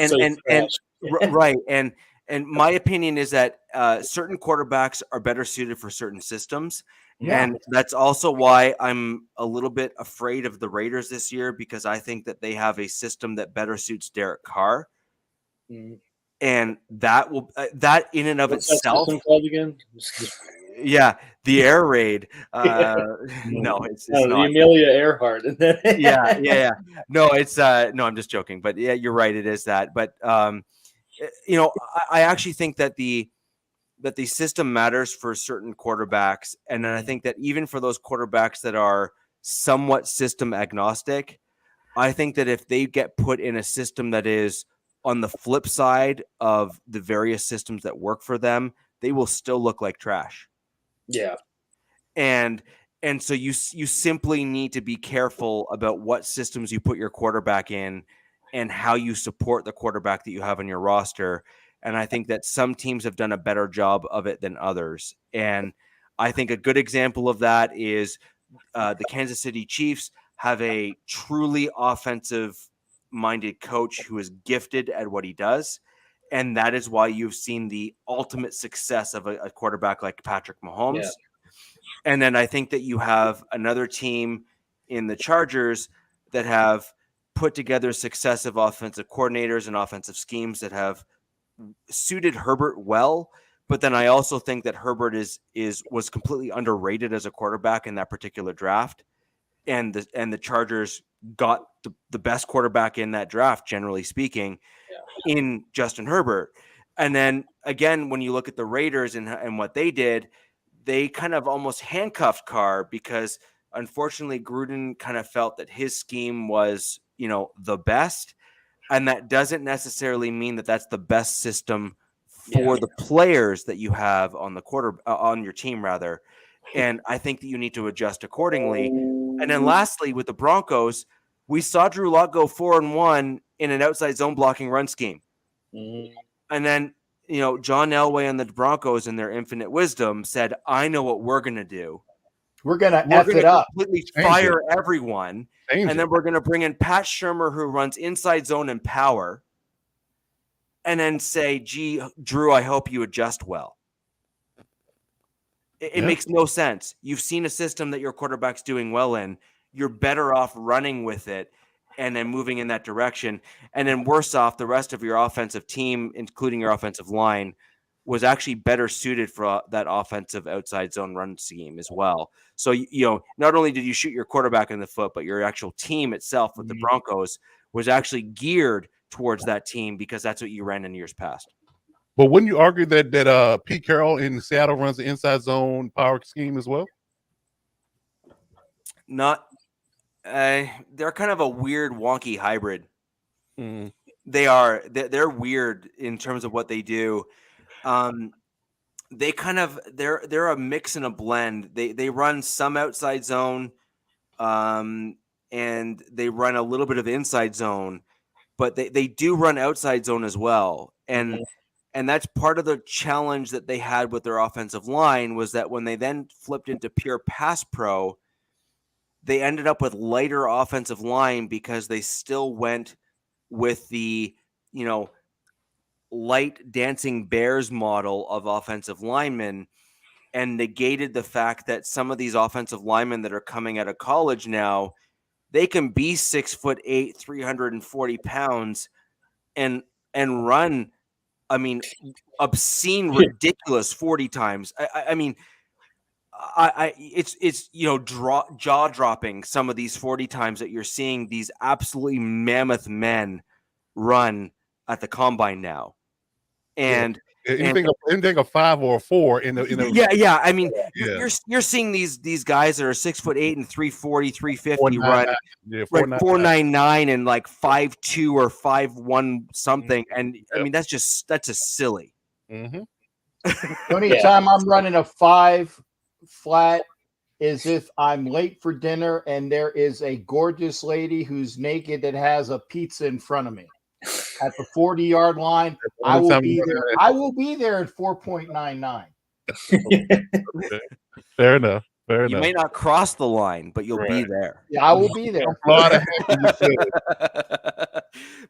So right, and my opinion is that certain quarterbacks are better suited for certain systems. Yeah. And that's also why I'm a little bit afraid of the Raiders this year, because I think that they have a system that better suits Derek Carr. And that will that in and of What's itself. that system called again? Yeah, the air raid. No, it's not. The Amelia Earhart. Yeah. No, it's no, I'm just joking. But yeah, you're right. It is that. But I actually think that the system matters for certain quarterbacks, and then I think that even for those quarterbacks that are somewhat system agnostic, I think that if they get put in a system that is on the flip side of the various systems that work for them, they will still look like trash. Yeah. And so you simply need to be careful about what systems you put your quarterback in and how you support the quarterback that you have on your roster. And I think that some teams have done a better job of it than others. And I think a good example of that is the Kansas City Chiefs have a truly offensive-minded coach who is gifted at what he does. And that is why you've seen the ultimate success of a quarterback like Patrick Mahomes. Yeah. And then I think that you have another team in the Chargers that have put together successive offensive coordinators and offensive schemes that have suited Herbert well. But then I also think that Herbert was completely underrated as a quarterback in that particular draft. And the Chargers got the best quarterback in that draft, generally speaking, in Justin Herbert. And then again, when you look at the Raiders and what they did, they kind of almost handcuffed Carr because unfortunately Gruden kind of felt that his scheme was, the best. And that doesn't necessarily mean that that's the best system for the players that you have on the on your team rather. And I think that you need to adjust accordingly. And then lastly, with the Broncos, we saw Drew Lock go 4-1 in an outside zone blocking run scheme. And then, John Elway and the Broncos in their infinite wisdom said, I know what we're going to do. We're going to F it up. Completely fire everyone. And then we're going to bring in Pat Shurmur, who runs inside zone and power. And then say, gee, Drew, I hope you adjust well. It makes no sense. You've seen a system that your quarterback's doing well in. You're better off running with it and then moving in that direction. And then worse off, the rest of your offensive team, including your offensive line, was actually better suited for that offensive outside zone run scheme as well. So, not only did you shoot your quarterback in the foot, but your actual team itself with the Broncos was actually geared towards that team because that's what you ran in years past. But wouldn't you argue that Pete Carroll in Seattle runs the inside zone power scheme as well? Not. They're kind of a weird, wonky hybrid. They are. They're weird in terms of what they do. They kind of they're a mix and a blend. They run some outside zone, and they run a little bit of inside zone, but they do run outside zone as well. And that's part of the challenge that they had with their offensive line was that when they then flipped into pure pass pro, they ended up with lighter offensive line because they still went with the, light dancing bears model of offensive linemen and negated the fact that some of these offensive linemen that are coming out of college now, they can be 6'8", 340 pounds and run, obscene, ridiculous 40 times. I mean, it's jaw dropping some of these 40 times that you're seeing these absolutely mammoth men run at the combine now, and anything a 5 or a 4 in the yeah. I mean, Yeah. you're seeing these guys that are 6'8" and 340, 350 4.99. run Yeah, like 4.99. 4.99 and like 5'2" or 5'1" something, and I mean that's just silly. Mm-hmm. The only time I'm running a 5 flat is if I'm late for dinner and there is a gorgeous lady who's naked that has a pizza in front of me at the 40-yard line. I will be there. I will be there at 4.99. Fair enough. You may not cross the line, but you'll be there. Yeah, I will be there.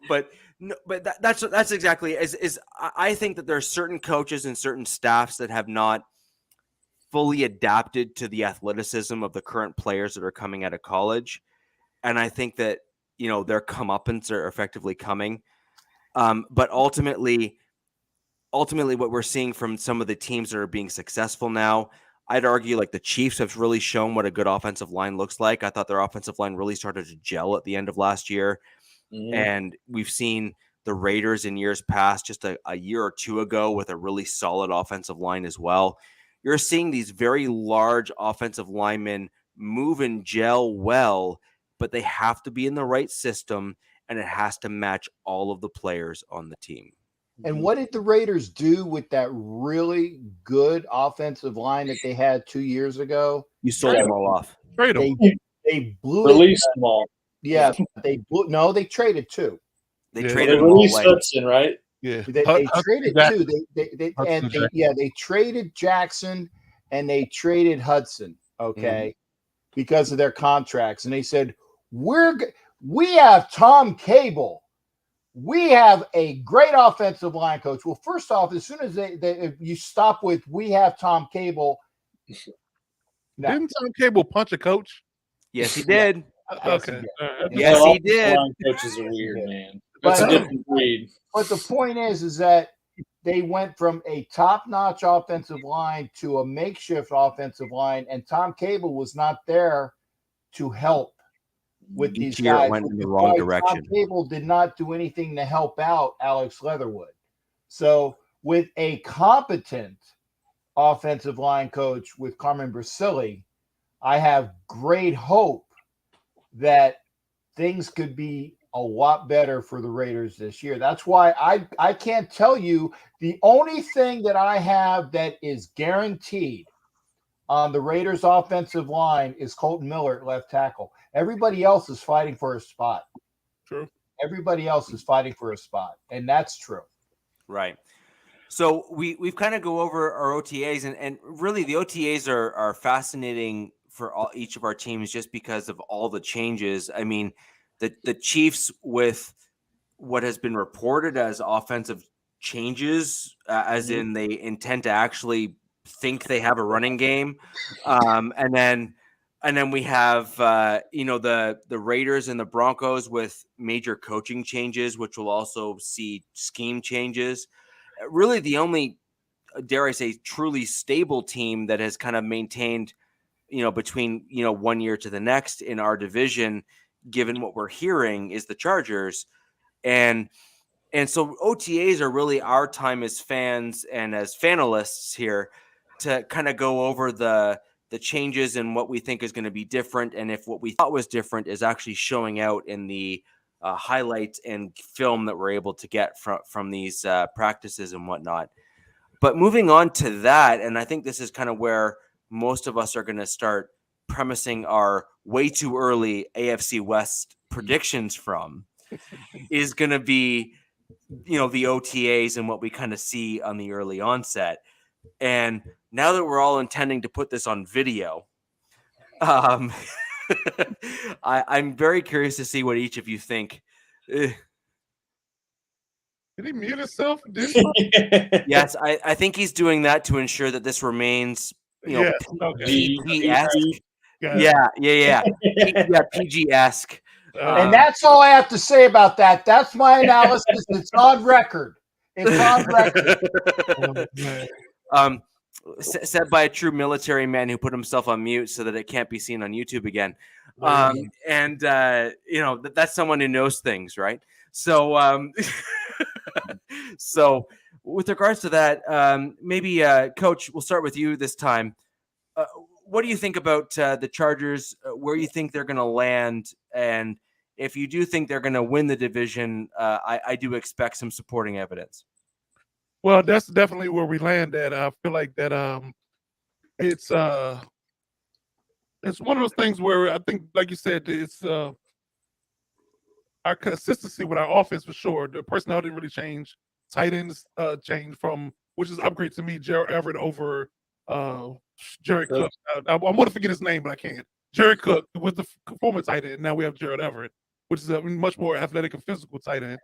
But no, but that's exactly is I think that there are certain coaches and certain staffs that have not fully adapted to the athleticism of the current players that are coming out of college, and I think that their comeuppance are effectively coming. But ultimately, what we're seeing from some of the teams that are being successful now, I'd argue like the Chiefs have really shown what a good offensive line looks like. I thought their offensive line really started to gel at the end of last year. And we've seen the Raiders in years past, just a year or two ago, with a really solid offensive line as well. You're seeing these very large offensive linemen move and gel well, but they have to be in the right system, and it has to match all of the players on the team. And what did the Raiders do with that really good offensive line that they had 2 years ago? You sold them all off. They blew Released them all. Yeah, they traded two. They They traded released all Hudson, right? Yeah, They traded two. They traded Jackson and they traded Hudson. Okay, because of their contracts, and they said we have Tom Cable. We have a great offensive line coach. Well, first off, as soon as if you stop with we have Tom Cable. No. Didn't Tom Cable punch a coach? Yes, he did. Okay. Yes, he did. Line coaches are weird, man. That's a different breed. But the point is that they went from a top-notch offensive line to a makeshift offensive line, and Tom Cable was not there to help with these guys. It went in the wrong direction. Tom Cable did not do anything to help out Alex Leatherwood. So with a competent offensive line coach with Carmen Brasili, I have great hope that things could be a lot better for the Raiders this year. That's why I can't tell you. The only thing that I have that is guaranteed on the Raiders offensive line is Colton Miller at left tackle. Everybody else is fighting for a spot. True. Everybody else is fighting for a spot, and that's true. Right. So we've kind of go over our OTAs, and really the OTAs are fascinating for each of our teams just because of all the changes. I mean, the Chiefs, with what has been reported as offensive changes, as in they intend to actually think they have a running game, and then we have the Raiders and the Broncos with major coaching changes, which will also see scheme changes. Really, the only, dare I say, truly stable team that has kind of maintained, between 1 year to the next in our division, given what we're hearing, is the Chargers. And so OTAs are really our time as fans and as fanalists here to kind of go over the changes and what we think is going to be different, and if what we thought was different is actually showing out in the highlights and film that we're able to get from these practices and whatnot. But moving on to that, and I think this is kind of where most of us are going to start premising our way too early AFC West predictions from, is going to be, the OTAs and what we kind of see on the early onset. And now that we're all intending to put this on video, I'm very curious to see what each of you think. Did he mute himself? Yes, I think he's doing that to ensure that this remains, PG-esque. Yeah, PG-esque. And that's all I have to say about that. That's my analysis. It's on record. It's on record. said by a true military man who put himself on mute so that it can't be seen on YouTube again. And that's someone who knows things, right? So, so with regards to that, maybe Coach, we'll start with you this time. What do you think about the Chargers? Where you think they're going to land, and if you do think they're going to win the division, I do expect some supporting evidence. Well, that's definitely where we land at. I feel like that it's one of those things where I think, like you said, it's our consistency with our offense for sure. The personnel didn't really change. Tight ends changed from, which is upgrade to me, Gerald Everett over Jerry Cook. I want to forget his name, but I can't. Jerry Cook was the former tight end. Now we have Gerald Everett, which is a much more athletic and physical tight end.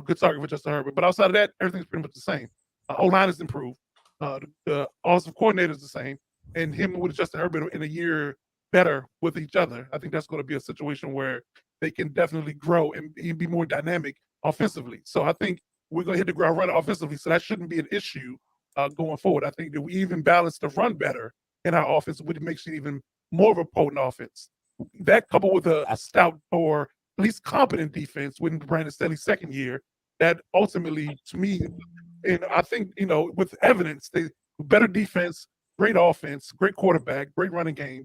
Good target for Justin Herbert. But outside of that, everything's pretty much the same. O-line has improved. The offensive coordinator is the same. And him with Justin Herbert in a year better with each other. I think that's going to be a situation where they can definitely grow and be more dynamic offensively. So I think we're going to hit the ground running offensively. So that shouldn't be an issue going forward. I think that we even balance the run better in our offense, which makes it even more of a potent offense. That coupled with a stout or at least competent defense when Brandon Staley's second year, that ultimately, to me, and I think, with evidence, they better defense, great offense, great quarterback, great running game,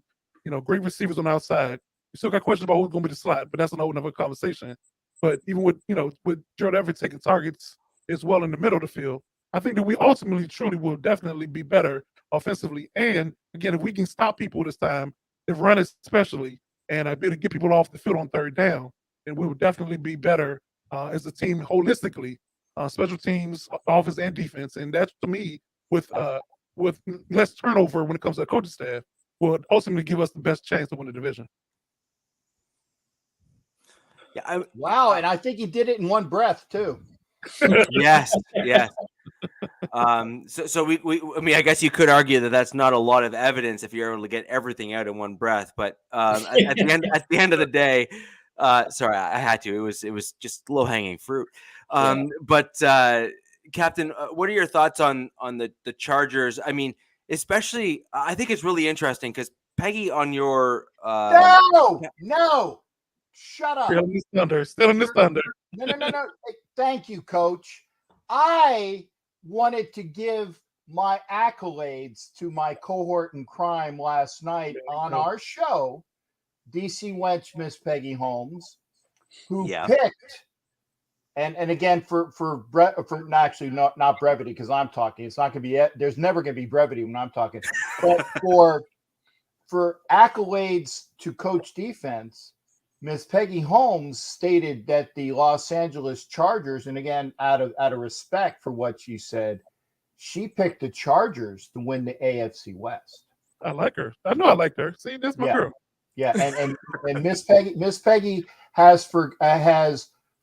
great receivers on the outside. You still got questions about who's going to be the slot, but that's another conversation. But even with Gerald Everett taking targets as well in the middle of the field, I think that we ultimately, truly will definitely be better offensively. And again, if we can stop people this time, if run especially, and be able to get people off the field on third down, then we will definitely be better as a team holistically, special teams, offense and defense. And that's, to me, with less turnover when it comes to the coaching staff, will ultimately give us the best chance to win the division. Yeah, wow, and I think he did it in one breath too. Yes. So we I guess you could argue that that's not a lot of evidence if you're able to get everything out in one breath. But at the end of the day, sorry, I had to. It was just low hanging fruit. But Captain, what are your thoughts on the Chargers? I mean, especially, I think it's really interesting because Peggy, on your no. Shut up. Still in this thunder. No. Thank you, Coach. I wanted to give my accolades to my cohort in crime last night on our show, DC Wench, Miss Peggy Holmes, who picked, and again for actually not brevity because I'm talking. It's not going to be. There's never going to be brevity when I'm talking. But for accolades to coach defense, Ms. Peggy Holmes stated that the Los Angeles Chargers, and again, out of respect for what she said, she picked the Chargers to win the AFC West. I like her. I know I liked her. See, this is my girl. Yeah, and Miss Peggy has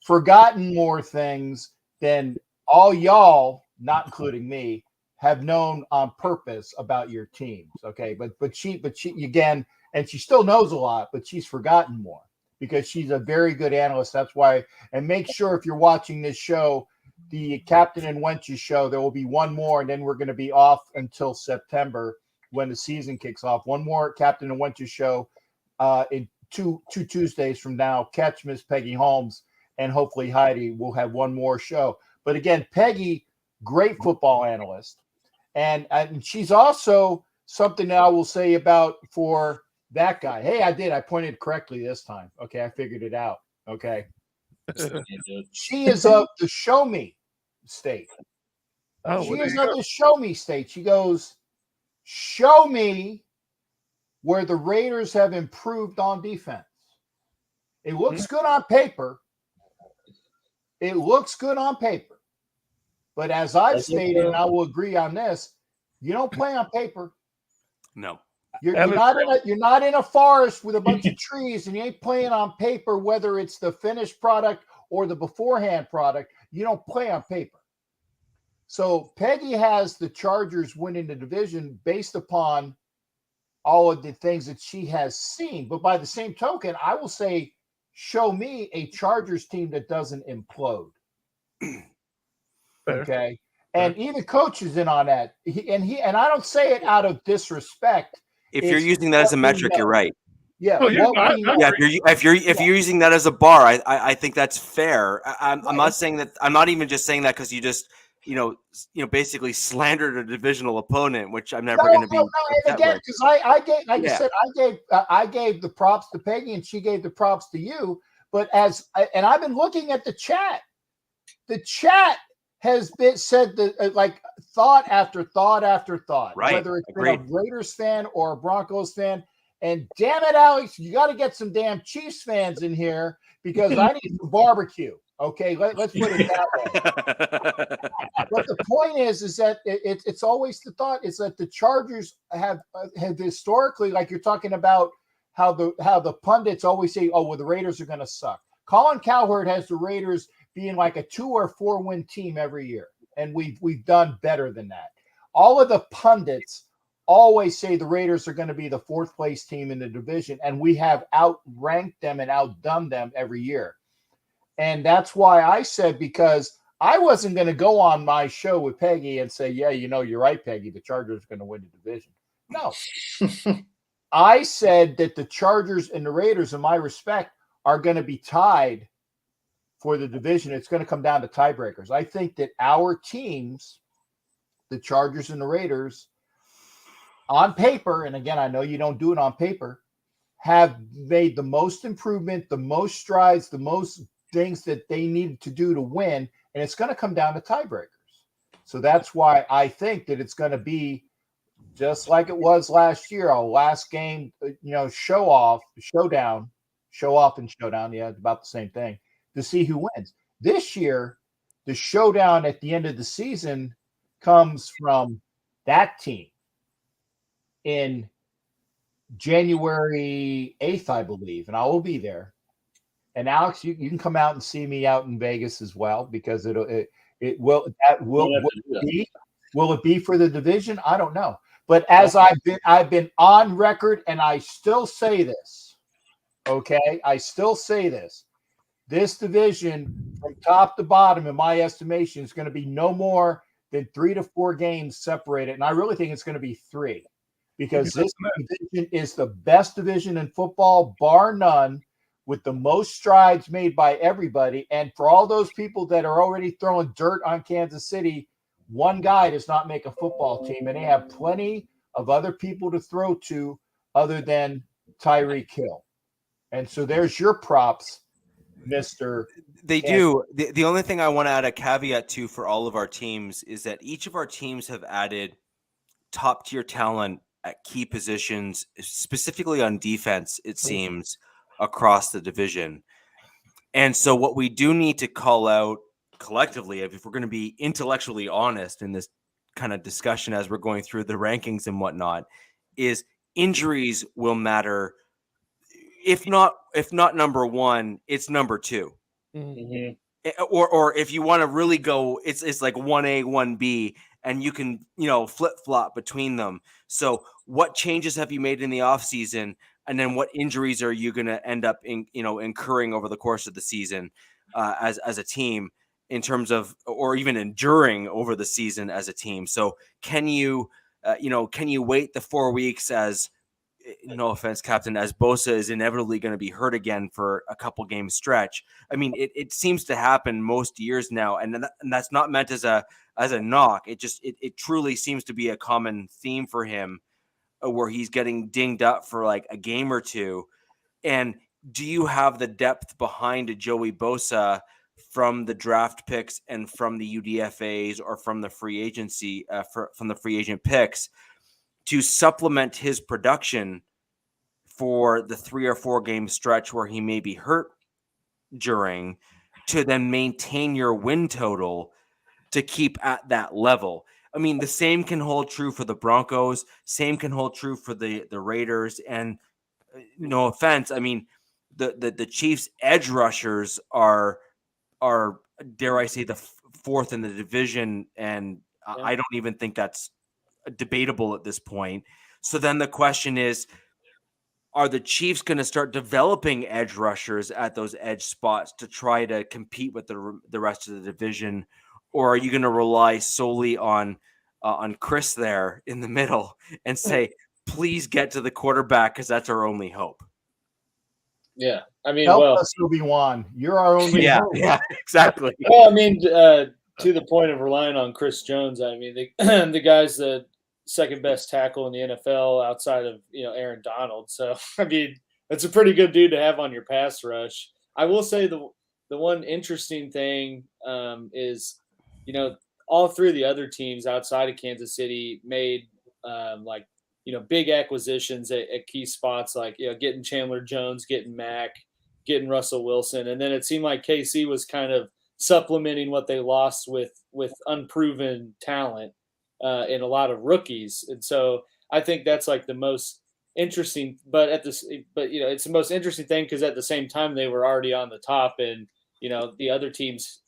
forgotten more things than all y'all, not including me, have known on purpose about your teams. Okay, but she again, and she still knows a lot, but she's forgotten more. Because she's a very good analyst. That's why. And make sure if you're watching this show, the Captain and Wench's show, there will be one more, and then we're going to be off until September when the season kicks off. One more Captain and Wench's show in two Tuesdays from now. Catch Miss Peggy Holmes, and hopefully Heidi will have one more show. But again, Peggy, great football analyst. And she's also something that I will say about for that guy. Hey, I pointed correctly this time. Okay, I figured it out. Okay. She is of the show me state. She is of the show me state. She goes, show me where the Raiders have improved on defense. It looks good on paper. But as I've stated, and I will agree on this, you don't play on paper. No. You're not in a forest with a bunch of trees, and you ain't playing on paper, whether it's the finished product or the beforehand product. You don't play on paper. So Peggy has the Chargers winning the division based upon all of the things that she has seen. But by the same token, I will say, show me a Chargers team that doesn't implode. Okay. And even coach is in on that. And I don't say it out of disrespect. If you're using that as a metric, you're right. Yeah. Oh, yeah, What we know. Yeah, if you're using that as a bar, I think that's fair. I'm not saying that. I'm not even just saying that because you just basically slandered a divisional opponent, which I'm never going to be. And again, because I gave, like I said, I gave the props to Peggy, and she gave the props to you. But I've been looking at the chat. The chat has been said that like thought after thought after thought, right? Whether it's been a Raiders fan or a Broncos fan. And damn it, Alex, you got to get some damn Chiefs fans in here because I need some barbecue. Okay, let's put it that way. But the point is that it's always the thought is that the Chargers have historically, like you're talking about, how the pundits always say, oh, well, the Raiders are going to suck. Colin Cowherd has the Raiders being like a 2 or 4 win team every year, and we've done better than that. All of the pundits always say the Raiders are going to be the 4th place team in the division, and we have outranked them and outdone them every year. And that's why I said, because I wasn't going to go on my show with Peggy and say, yeah, you're right, Peggy, the Chargers are going to win the division. No. I said that the Chargers and the Raiders, in my respect, are going to be tied for the division. It's going to come down to tiebreakers. I think that our teams, the Chargers and the Raiders, on paper, and again, I know you don't do it on paper, have made the most improvement, the most strides, the most things that they needed to do to win, and it's going to come down to tiebreakers. So that's why I think that it's going to be just like it was last year, a last game, show off and showdown, yeah, it's about the same thing, to see who wins. This year, the showdown at the end of the season comes from that team in January 8th, I believe, and I will be there. And Alex, you can come out and see me out in Vegas as well, because will it be for the division? I don't know. But as I've been on record, and I still say this, okay? I still say this. This division, from top to bottom, in my estimation, is going to be no more than 3 to 4 games separated. And I really think it's going to be 3, because this division is the best division in football, bar none, with the most strides made by everybody. And for all those people that are already throwing dirt on Kansas City, one guy does not make a football team, and they have plenty of other people to throw to other than Tyreek Hill. And so there's your props, Mr. They do. The only thing I want to add a caveat to for all of our teams is that each of our teams have added top-tier talent at key positions, specifically on defense, it seems, across the division. And so what we do need to call out collectively, if we're going to be intellectually honest in this kind of discussion as we're going through the rankings and whatnot, is injuries will matter. If not number 1, it's number 2. Mm-hmm. Or if you want to really go, it's like 1A, 1B, and you can, flip-flop between them. So what changes have you made in the offseason? And then what injuries are you going to end up incurring over the course of the season as a team, in terms of, or even enduring over the season as a team? So can you wait the 4 weeks, as, no offense, Captain, as Bosa is inevitably going to be hurt again for a couple game stretch? I mean, it seems to happen most years now, and that's not meant as a knock. It truly seems to be a common theme for him, where he's getting dinged up for like a game or two. And do you have the depth behind a Joey Bosa from the draft picks and from the UDFAs or from the free agency, from the free agent picks, to supplement his production for the 3 or 4 game stretch where he may be hurt during, to then maintain your win total to keep at that level? I mean, the same can hold true for the Broncos. Same can hold true for the Raiders. And no offense, I mean, the Chiefs' edge rushers are dare I say, the 4th in the division, and I don't even think that's debatable at this point. So then the question is, are the Chiefs going to start developing edge rushers at those edge spots to try to compete with the rest of the division? or are you going to rely solely on Chris there in the middle and say, please get to the quarterback because that's our only hope? Yeah, I mean, Help well, us, Obi-Wan. You're our only hope. Yeah, exactly. well, I mean, to the point of relying on Chris Jones, I mean, the guy's the second best tackle in the NFL outside of Aaron Donald. So I mean, it's a pretty good dude to have on your pass rush. I will say the one interesting thing is, all three of the other teams outside of Kansas City made big acquisitions at key spots, like getting Chandler Jones, getting Mack, getting Russell Wilson, and then it seemed like KC was kind of supplementing what they lost with unproven talent in a lot of rookies, and so I think that's like the most interesting. But it's the most interesting thing because at the same time they were already on the top, and the other teams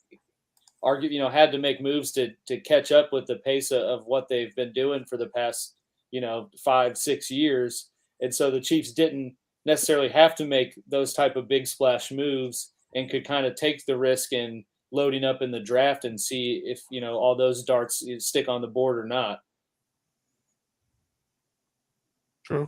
had to make moves to catch up with the pace of what they've been doing for the past 5-6 years, and so the Chiefs didn't necessarily have to make those type of big splash moves and could kind of take the risk in loading up in the draft and see if all those darts stick on the board or not. True.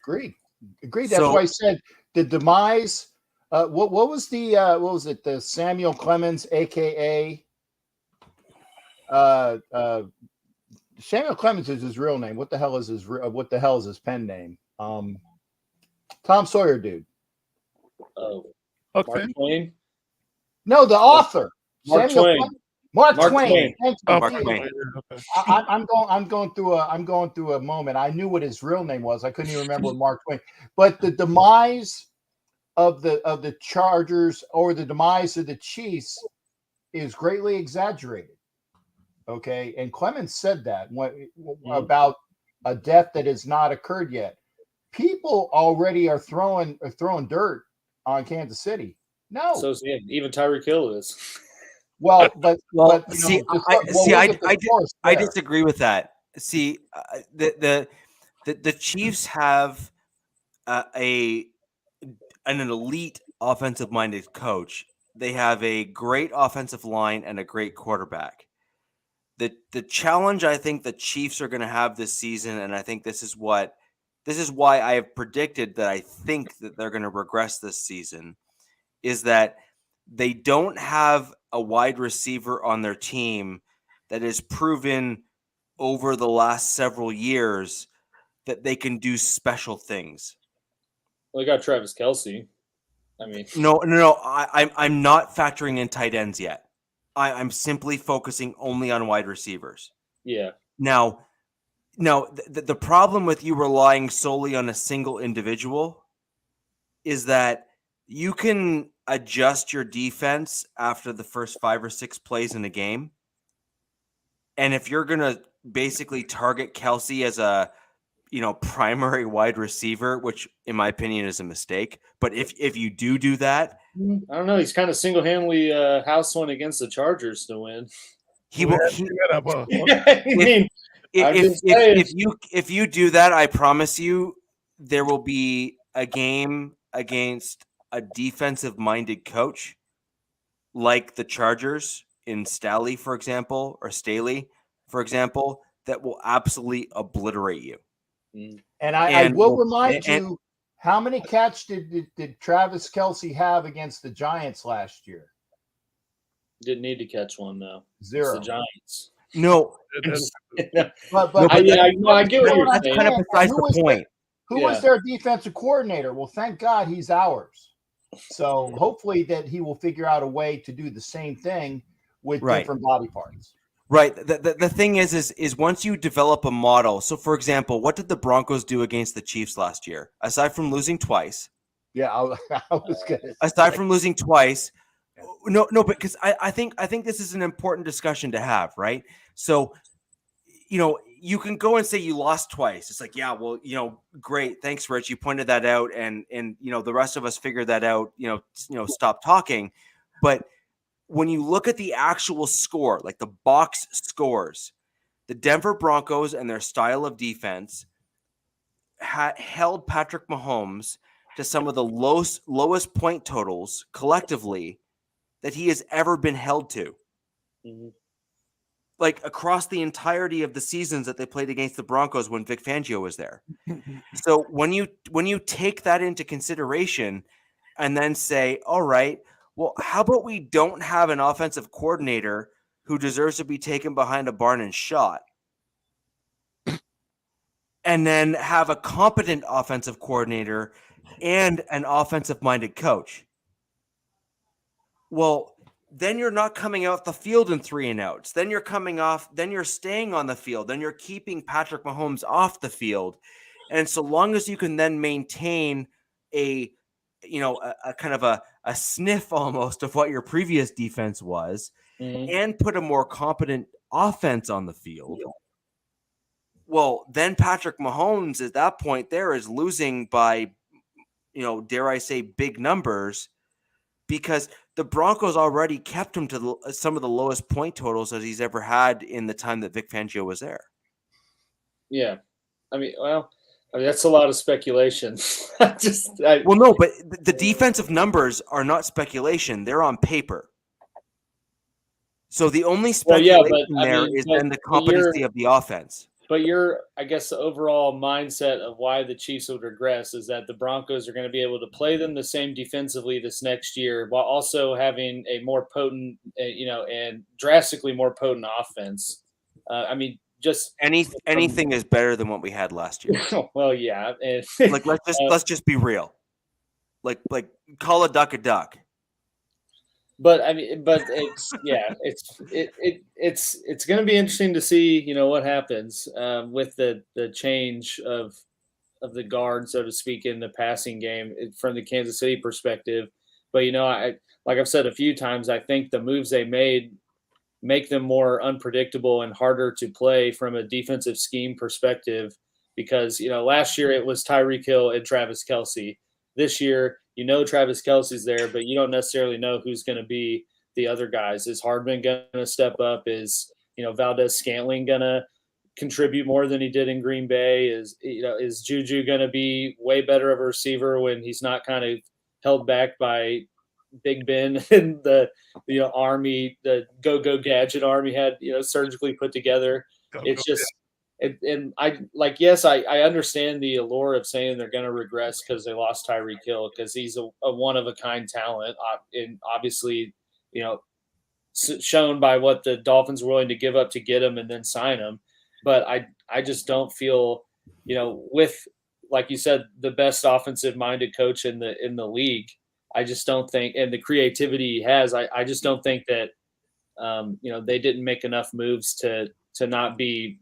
Agreed. That's why I said the demise. What was the Samuel Clemens, aka Samuel Clemens is his real name. What the hell is his pen name? Tom Sawyer dude. Oh, Mark Twain. No, the author. Mark Samuel Twain. Clemens. Mark Twain. Twain. Thank you. Mark Twain. Okay. I'm going through a moment. I knew what his real name was. I couldn't even remember Mark Twain. But the demise of the Chargers or the demise of the Chiefs is greatly exaggerated. Okay, and Clemens said that about a death that has not occurred yet. People already are throwing dirt on Kansas City. No, So even Tyreek Hill is. I disagree with that. See, the Chiefs have an elite offensive-minded coach. They have a great offensive line and a great quarterback. The challenge I think the Chiefs are going to have this season, and I think this is why I have predicted that I think that they're going to regress this season, is that they don't have a wide receiver on their team that has proven over the last several years that they can do special things. Well, they got Travis Kelce. I mean, No. I'm not factoring in tight ends yet. I'm simply focusing only on wide receivers. Yeah. Now, the problem with you relying solely on a single individual is that you can adjust your defense after the first 5 or 6 plays in a game. And if you're going to basically target Kelce as a primary wide receiver, which in my opinion is a mistake, but if you do that, I don't know. He's kind of single-handedly house one against the Chargers to win. If you do that, I promise you there will be a game against a defensive-minded coach like the Chargers in Staley, for example, or Staley, for example, that will absolutely obliterate you. And I will remind you, how many catch did Travis Kelce have against the Giants last year? Didn't need to catch one though. 0. It's the Giants. No, but I get what you're that's saying. kind of besides the point. Who was their defensive coordinator? Well, thank God he's ours. So hopefully that he will figure out a way to do the same thing with different body parts. Right. The thing is once you develop a model. So, for example, what did the Broncos do against the Chiefs last year? Aside from losing twice. Yeah, I was good. Aside from losing twice. No, because I think this is an important discussion to have, right? So, you can go and say you lost twice. It's like, yeah, well, great. Thanks, Rich. You pointed that out. And the rest of us figured that out, stop talking. But when you look at the actual score, like the box scores, the Denver Broncos and their style of defense held Patrick Mahomes to some of the lowest point totals collectively that he has ever been held to. Mm-hmm. like across the entirety of the seasons that they played against the Broncos when Vic Fangio was there. So when you take that into consideration and then say, all right, well, how about we don't have an offensive coordinator who deserves to be taken behind a barn and shot, and then have a competent offensive coordinator and an offensive-minded coach? Well, then you're not coming out the field in 3 and outs. Then you're staying on the field. Then you're keeping Patrick Mahomes off the field. And so long as you can then maintain a kind of a sniff almost of what your previous defense was, and put a more competent offense on the field, well, then Patrick Mahomes at that point there is losing by, dare I say, big numbers, because the Broncos already kept him to some of the lowest point totals that he's ever had in the time that Vic Fangio was there. Yeah. I mean, that's a lot of speculation. Well, no, but the defensive numbers are not speculation. They're on paper. So the only speculation is then the competency of the offense. But I guess the overall mindset of why the Chiefs would regress is that the Broncos are going to be able to play them the same defensively this next year, while also having a more potent, and drastically more potent offense. Just anything is better than what we had last year. Well, yeah. Like let's just be real. Like call a duck a duck. But it's it's going to be interesting to see, what happens with the change of the guard, so to speak, in the passing game from the Kansas City perspective. But like I've said a few times, I think the moves they made make them more unpredictable and harder to play from a defensive scheme perspective. Because last year it was Tyreek Hill and Travis Kelce. This year, Travis Kelce's there, but you don't necessarily know who's going to be the other guys. Is Hardman going to step up? Is Valdez-Scantling going to contribute more than he did in Green Bay? Is Juju going to be way better of a receiver when he's not kind of held back by Big Ben and the army, the go gadget army had surgically put together? It's just. And I understand the allure of saying they're going to regress because they lost Tyreek Hill, because he's a one-of-a-kind talent, and obviously, shown by what the Dolphins were willing to give up to get him and then sign him. But I just don't feel, with, like you said, the best offensive-minded coach in the league, I just don't think, and the creativity he has, I just don't think that, they didn't make enough moves to not be,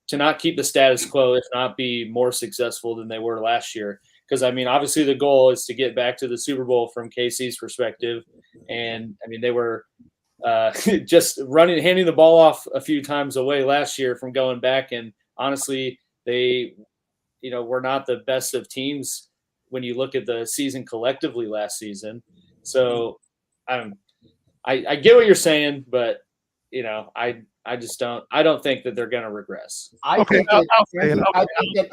to not keep the status quo, if not be more successful than they were last year. Because, obviously the goal is to get back to the Super Bowl from KC's perspective. And, they were just handing the ball off a few times away last year from going back. And honestly, they, were not the best of teams when you look at the season collectively last season. So I get what you're saying, but, I just don't. I don't think that they're going to regress. I think that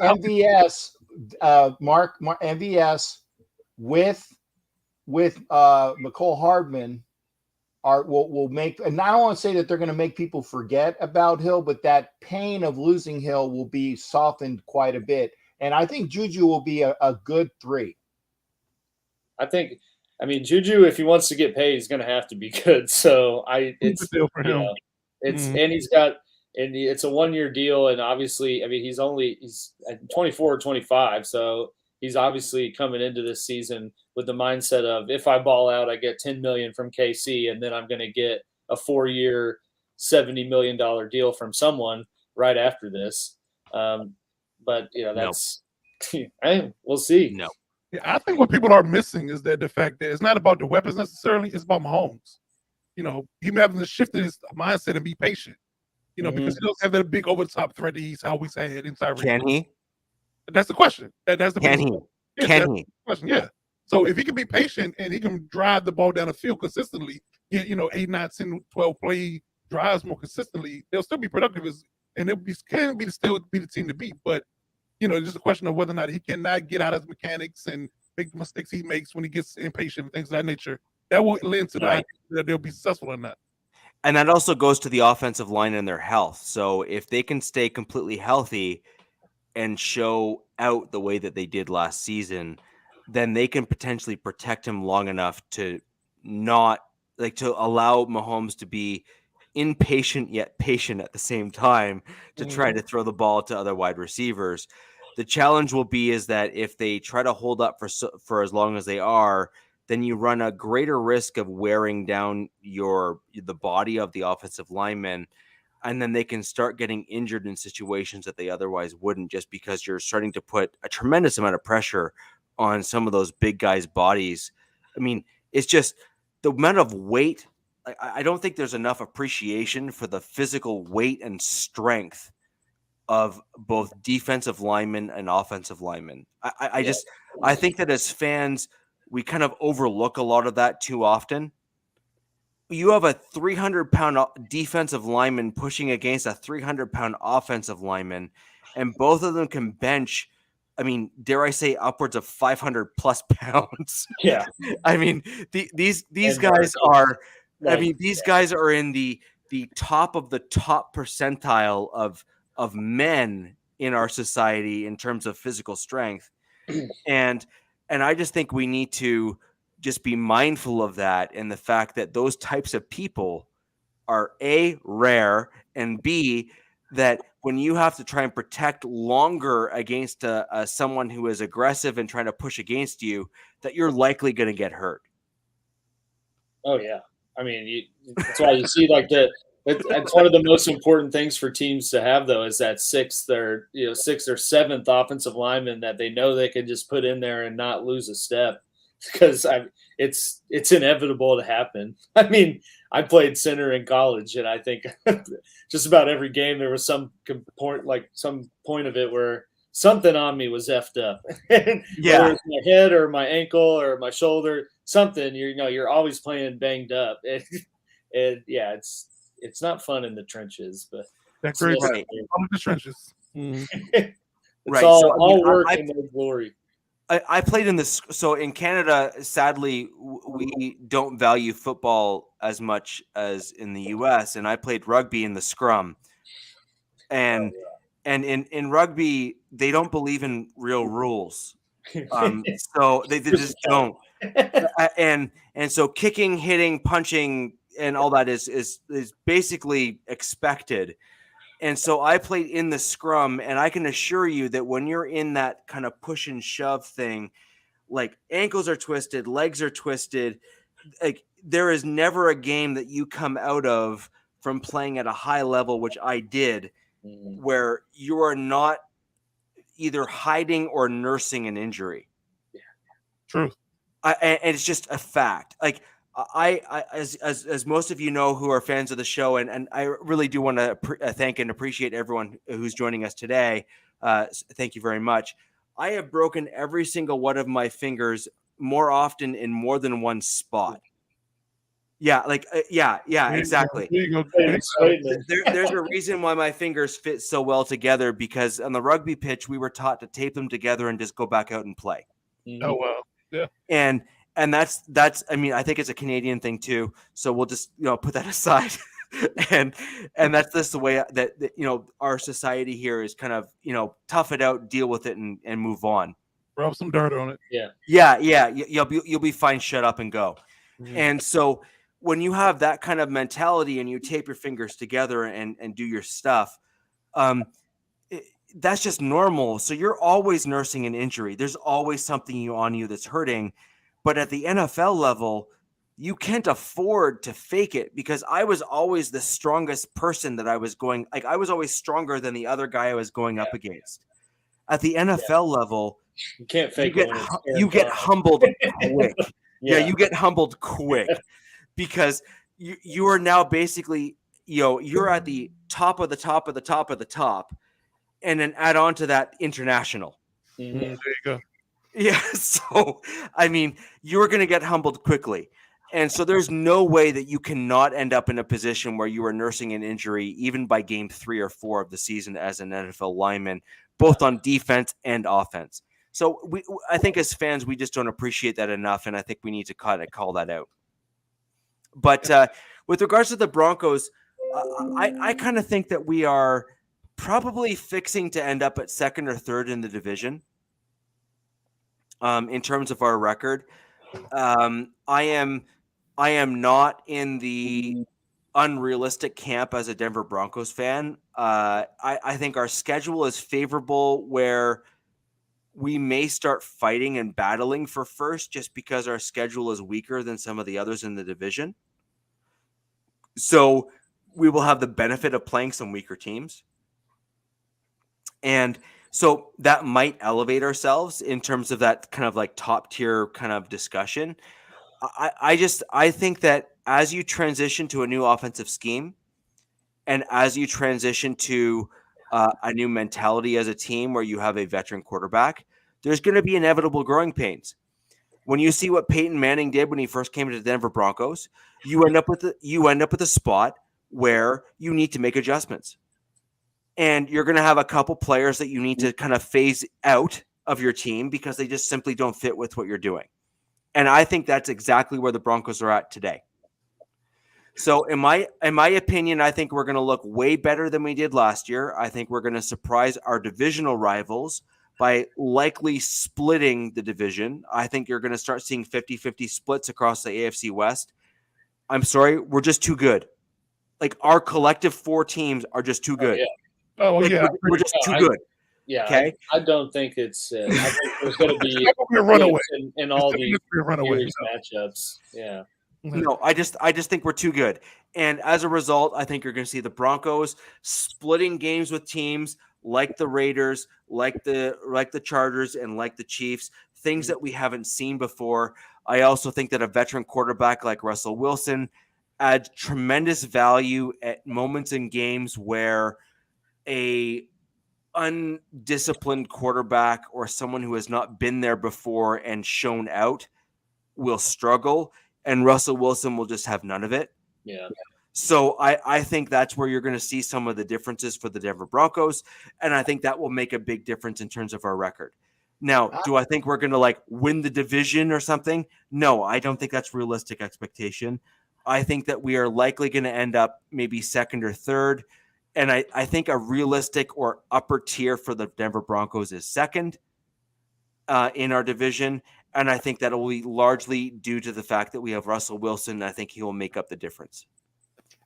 MVS, Mark MVS with McCole Hardman will make. And I don't want to say that they're going to make people forget about Hill, but that pain of losing Hill will be softened quite a bit. And I think Juju will be a good 3. I think. Juju, if he wants to get paid, he's going to have to be good. So it's a deal for him. And it's a 1-year deal, and obviously, he's 24 or 25, so he's obviously coming into this season with the mindset of, if I ball out, I get $10 million from KC, and then I'm going to get a 4-year, $70 million deal from someone right after this. But that's we'll see. No, yeah, I think what people are missing is that the fact that it's not about the weapons necessarily; it's about Mahomes. Him having to shift his mindset and be patient, because he doesn't have that big over-the-top threat that he's always had inside. Can he? That's the question. That's the Can he? Yeah, Can he? Question. Yeah. So if he can be patient and he can drive the ball down the field consistently, 8, 9, 10, 12 play drives more consistently, they'll still be productive, and can still be the team to beat. But it's just a question of whether or not he cannot get out of his mechanics and make the mistakes he makes when he gets impatient and things of that nature. That will lend to the idea that they'll be successful or not. And that also goes to the offensive line and their health. So if they can stay completely healthy and show out the way that they did last season, then they can potentially protect him long enough to not to allow Mahomes to be impatient yet patient at the same time to try to throw the ball to other wide receivers. The challenge will be is that if they try to hold up for as long as they are, then you run a greater risk of wearing down the body of the offensive lineman, and then they can start getting injured in situations that they otherwise wouldn't, just because you're starting to put a tremendous amount of pressure on some of those big guys' bodies. I mean, it's just the amount of weight. I don't think there's enough appreciation for the physical weight and strength of both defensive linemen and offensive linemen. I think that as fans, we kind of overlook a lot of that too often. You have a 300-pound defensive lineman pushing against a 300-pound offensive lineman, and both of them can bench, I mean, dare I say, upwards of 500 plus pounds. Yeah. I mean, these guys are, these guys are in the top of the top percentile of men in our society in terms of physical strength. And I just think we need to just be mindful of that, and the fact that those types of people are A, rare, and B, that when you have to try and protect longer against someone who is aggressive and trying to push against you, that you're likely going to get hurt. Oh yeah. I mean, that's why you see it's one of the most important things for teams to have, though, is that sixth or seventh offensive lineman that they know they can just put in there and not lose a step, because it's inevitable to happen. I mean, I played center in college, and I think just about every game there was some point of it where something on me was effed up. Whether it's my head or my ankle or my shoulder, something. You're always playing banged up, and yeah, it's not fun in the trenches, but that's great. Right. The trenches. It's Right. all work and no glory. I played in this. So in Canada, sadly, we don't value football as much as in the US. And I played rugby in the scrum. And in rugby, they don't believe in real rules. So they just don't. And so kicking, hitting, punching, and all that is basically expected. And so I played in the scrum, and I can assure you that when you're in that kind of push and shove thing, like ankles are twisted, legs are twisted, like there is never a game that you come out of from playing at a high level, which I did, where you are not either hiding or nursing an injury. Yeah. True. And it's just a fact. Like I as most of you know who are fans of the show, and I really do want to thank and appreciate everyone who's joining us today. Thank you very much. I have broken every single one of my fingers more often in more than one spot. Yeah, exactly. There's a reason why my fingers fit so well together, because on the rugby pitch we were taught to tape them together and just go back out and play. Oh wow, yeah. And that's I mean, I think it's a Canadian thing too. So we'll just put that aside. and that's just the way that our society here is kind of tough it out, deal with it, and move on. Rub some dirt on it. Yeah. You'll be fine. Shut up and go. And so when you have that kind of mentality and you tape your fingers together and do your stuff, that's just normal. So you're always nursing an injury. There's always something on you that's hurting. But at the NFL level, you can't afford to fake it, because I was always the strongest person that I was I was always stronger than the other guy I was going up against. At the NFL level, you can't fake you get humbled quick. You get humbled quick, because you are now basically, you're at the top of the top of the top of the top, and then add on to that international. Mm-hmm. There you go. Yeah. So, I mean, you're going to get humbled quickly. And so there's no way that you cannot end up in a position where you are nursing an injury, even by game 3 or 4 of the season as an NFL lineman, both on defense and offense. So I think as fans, we just don't appreciate that enough. And I think we need to kind of call that out. But with regards to the Broncos, I kind of think that we are probably fixing to end up at second or third in the division in terms of our record. I am not in the unrealistic camp as a Denver Broncos fan. I think our schedule is favorable where we may start fighting and battling for first just because our schedule is weaker than some of the others in the division. So we will have the benefit of playing some weaker teams. And so that might elevate ourselves in terms of that kind of like top tier kind of discussion. I think that as you transition to a new offensive scheme and as you transition to a new mentality as a team where you have a veteran quarterback, there's going to be inevitable growing pains. When you see what Peyton Manning did when he first came to the Denver Broncos, you end up with a spot where you need to make adjustments. And you're going to have a couple players that you need to kind of phase out of your team because they just simply don't fit with what you're doing. And I think that's exactly where the Broncos are at today. So in my opinion, I think we're going to look way better than we did last year. I think we're going to surprise our divisional rivals by likely splitting the division. I think you're going to start seeing 50-50 splits across the AFC West. I'm sorry, we're just too good. Like our collective 4 teams are just too good. We're just too good. Yeah, okay. I don't think it's. I think there's going to be a runaway in all these matchups. Yeah. No, I just think we're too good. And as a result, I think you're going to see the Broncos splitting games with teams like the Raiders, like the Chargers, and like the Chiefs, things that we haven't seen before. I also think that a veteran quarterback like Russell Wilson adds tremendous value at moments in games where a undisciplined quarterback or someone who has not been there before and shown out will struggle, and Russell Wilson will just have none of it. Yeah. So I think that's where you're going to see some of the differences for the Denver Broncos, and I think that will make a big difference in terms of our record. Now, do I think we're going to like win the division or something? No, I don't think that's realistic expectation. I think that we are likely going to end up maybe second or third, and I think a realistic or upper tier for the Denver Broncos is second in our division, and I think that will be largely due to the fact that we have Russell Wilson. I think he will make up the difference.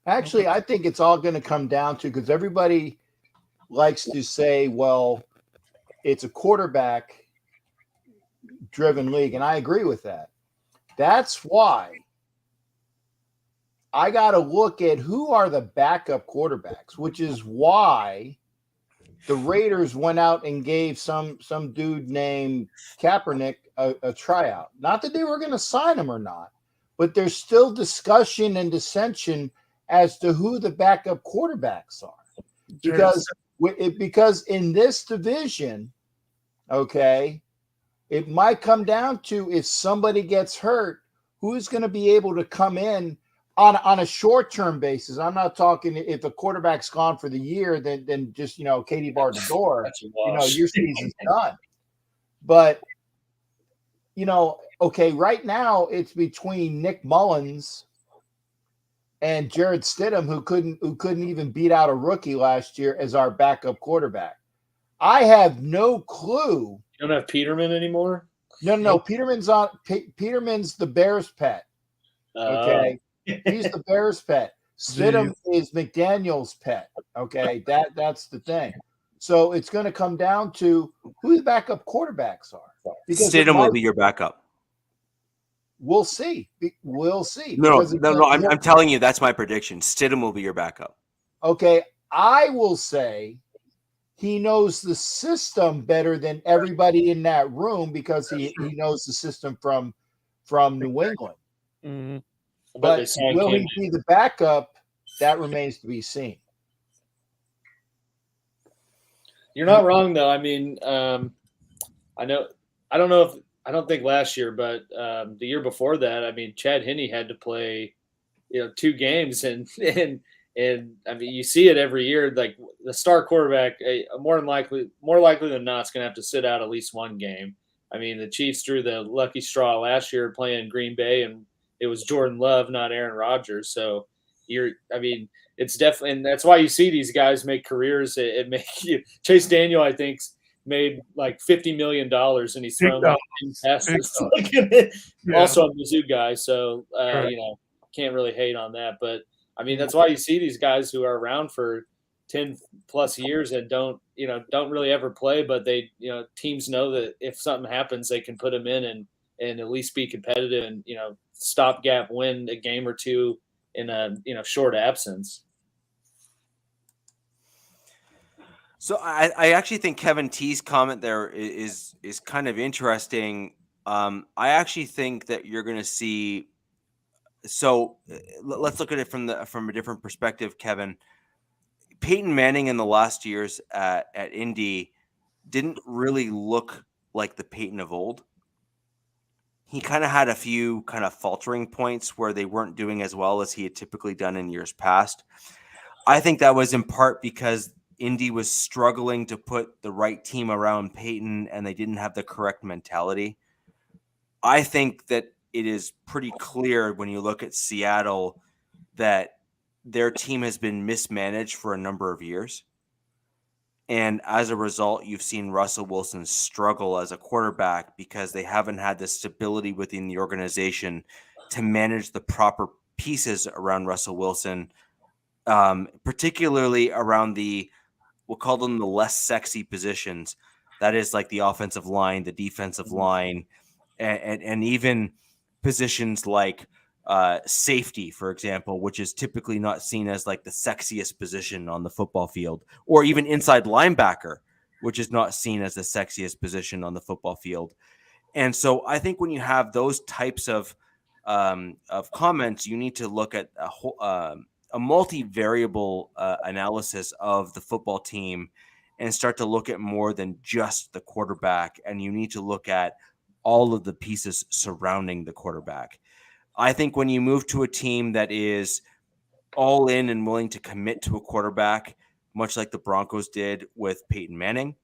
Actually, I think it's all going to come down to, because everybody likes to say, well, it's a quarterback-driven league, and I agree with that. That's why I got to look at who are the backup quarterbacks, which is why the Raiders went out and gave some dude named Kaepernick a tryout. Not that they were going to sign him or not, but there's still discussion and dissension as to who the backup quarterbacks are. Because in this division, okay, it might come down to if somebody gets hurt, who's going to be able to come in on a short-term basis. I'm not talking if the quarterback's gone for the year, then just, Katie barred the door, your season's done. But, okay, right now it's between Nick Mullins and Jared Stidham, who couldn't even beat out a rookie last year as our backup quarterback. I have no clue. You don't have Peterman anymore? No. Peterman's the Bears' pet. Okay. He's the Bears' pet. Stidham is McDaniel's pet. Okay. That's the thing. So it's going to come down to who the backup quarterbacks are. Because Stidham will be your backup. We'll see. We'll see. No. I'm telling you, that's my prediction. Stidham will be your backup. Okay. I will say he knows the system better than everybody in that room because he knows the system from New England. Mm-hmm. But will he be the backup? That remains to be seen. You're not wrong, though. I mean, I don't think last year, but the year before that, I mean, Chad Henne had to play, 2 games, and I mean, you see it every year. Like the star quarterback, more likely than not, is going to have to sit out at least one game. I mean, the Chiefs drew the lucky straw last year playing Green Bay, and it was Jordan Love, not Aaron Rodgers. So it's definitely, and that's why you see these guys make careers. It makes you. Chase Daniel, I think, made like $50 million, and he's thrown like 10 passes. Also a Mizzou guy, so can't really hate on that. But I mean, that's why you see these guys who are around for 10 plus years and don't really ever play, but they, teams know that if something happens, they can put them in and at least be competitive and, stopgap win a game or two in a, short absence. So I actually think Kevin T's comment there is kind of interesting. I actually think that you're going to see. So let's look at it from a different perspective, Kevin. Peyton Manning in the last years at Indy didn't really look like the Peyton of old. He kind of had a few kind of faltering points where they weren't doing as well as he had typically done in years past. I think that was in part because Indy was struggling to put the right team around Peyton and they didn't have the correct mentality. I think that it is pretty clear when you look at Seattle that their team has been mismanaged for a number of years. And as a result, you've seen Russell Wilson struggle as a quarterback because they haven't had the stability within the organization to manage the proper pieces around Russell Wilson, particularly around we'll call them the less sexy positions. That is like the offensive line, the defensive line, and even positions like safety, for example, which is typically not seen as like the sexiest position on the football field, or even inside linebacker, which is not seen as the sexiest position on the football field. And so I think when you have those types of comments, you need to look at a multivariable analysis of the football team and start to look at more than just the quarterback. And you need to look at all of the pieces surrounding the quarterback. I think when you move to a team that is all in and willing to commit to a quarterback, much like the Broncos did with Peyton Manning,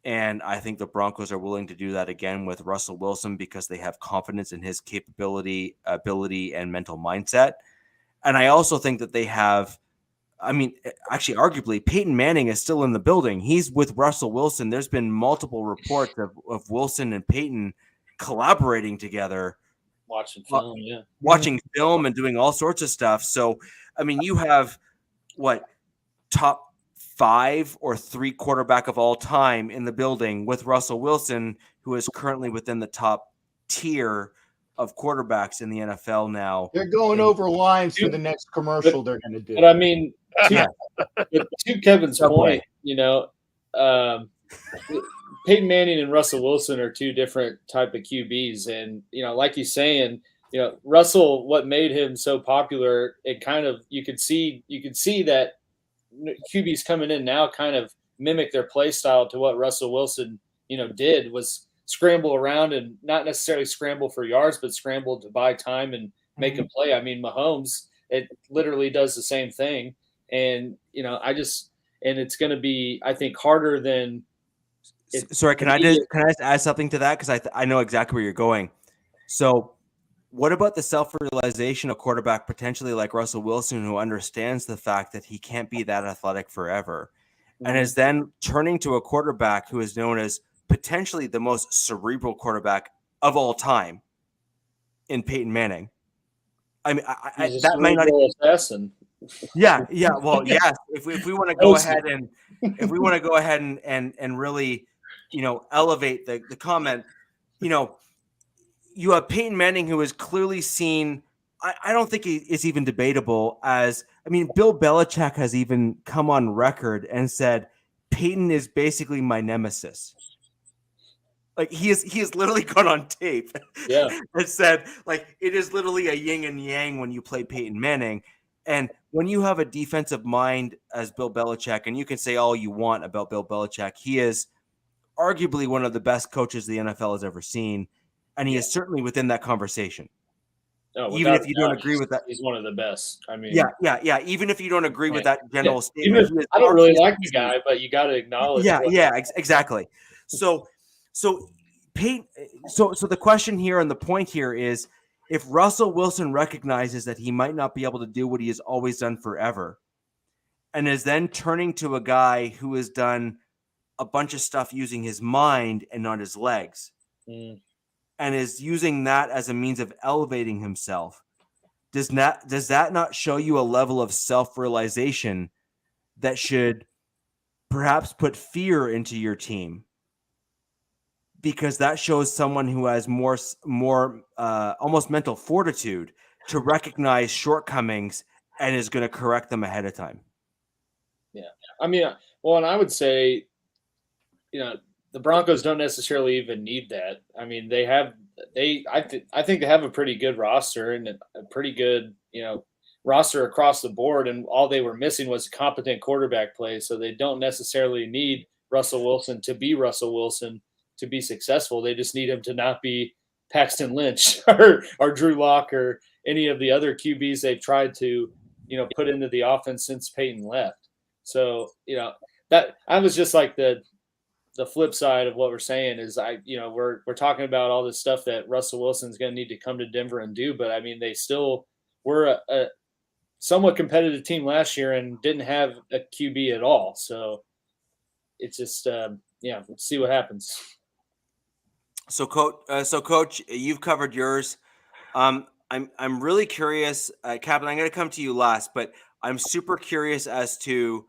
and I think the Broncos are willing to do that again with Russell Wilson because they have confidence in his capability, ability, and mental mindset. And I also think that they have, actually, arguably, Peyton Manning is still in the building. He's with Russell Wilson. There's been multiple reports of Wilson and Peyton collaborating together. Watching film and doing all sorts of stuff. So, you have top 5 or 3 quarterback of all time in the building with Russell Wilson, who is currently within the top tier of quarterbacks in the NFL now. They're going over lines for the next commercial they're going to do. But to Kevin's point, Peyton Manning and Russell Wilson are two different type of QBs. And, like he's saying, Russell, what made him so popular, it kind of, you could see that QBs coming in now kind of mimic their play style to what Russell Wilson, did, was scramble around and not necessarily scramble for yards, but scramble to buy time and make a play. Mahomes, it literally does the same thing. And, and it's going to be, I think, harder than. Sorry, can I just add something to that? Because I know exactly where you're going. So what about the self-realization of a quarterback potentially like Russell Wilson, who understands the fact that he can't be that athletic forever, and is then turning to a quarterback who is known as potentially the most cerebral quarterback of all time in Peyton Manning? That might not even assassin. Yeah. Well, yes. If we want to go ahead and really, elevate the comment, you have Peyton Manning, who is clearly seen. I don't think it's even debatable as, Bill Belichick has even come on record and said, Peyton is basically my nemesis. Like he has literally gone on tape and said, like, it is literally a yin and yang when you play Peyton Manning. And when you have a defensive mind as Bill Belichick, and you can say all you want about Bill Belichick, he is arguably one of the best coaches the NFL has ever seen. And he is certainly within that conversation. Oh, even if you don't agree with that. He's one of the best. Yeah. Even if you don't agree with that general statement. I don't really like the guy, but you got to acknowledge. Exactly. So Peyton, so the question here and the point here is if Russell Wilson recognizes that he might not be able to do what he has always done forever, and is then turning to a guy who has done a bunch of stuff using his mind and not his legs, and is using that as a means of elevating himself, does that not show you a level of self-realization that should perhaps put fear into your team? Because that shows someone who has more almost mental fortitude to recognize shortcomings and is going to correct them ahead of time. Yeah. I mean, well, and I would say, the Broncos don't necessarily even need that. I mean, I think they have a pretty good roster and a pretty good, roster across the board. And all they were missing was competent quarterback play. So they don't necessarily need Russell Wilson to be Russell Wilson to be successful. They just need him to not be Paxton Lynch or Drew Lock or any of the other QBs they've tried to, put into the offense since Peyton left. So, that I was just like the flip side of what we're saying is we're talking about all this stuff that Russell Wilson's going to need to come to Denver and do. But I mean, they still were a somewhat competitive team last year and didn't have a QB at all. So it's just, we'll see what happens. So coach, you've covered yours. I'm really curious, Captain, I'm going to come to you last, but I'm super curious as to,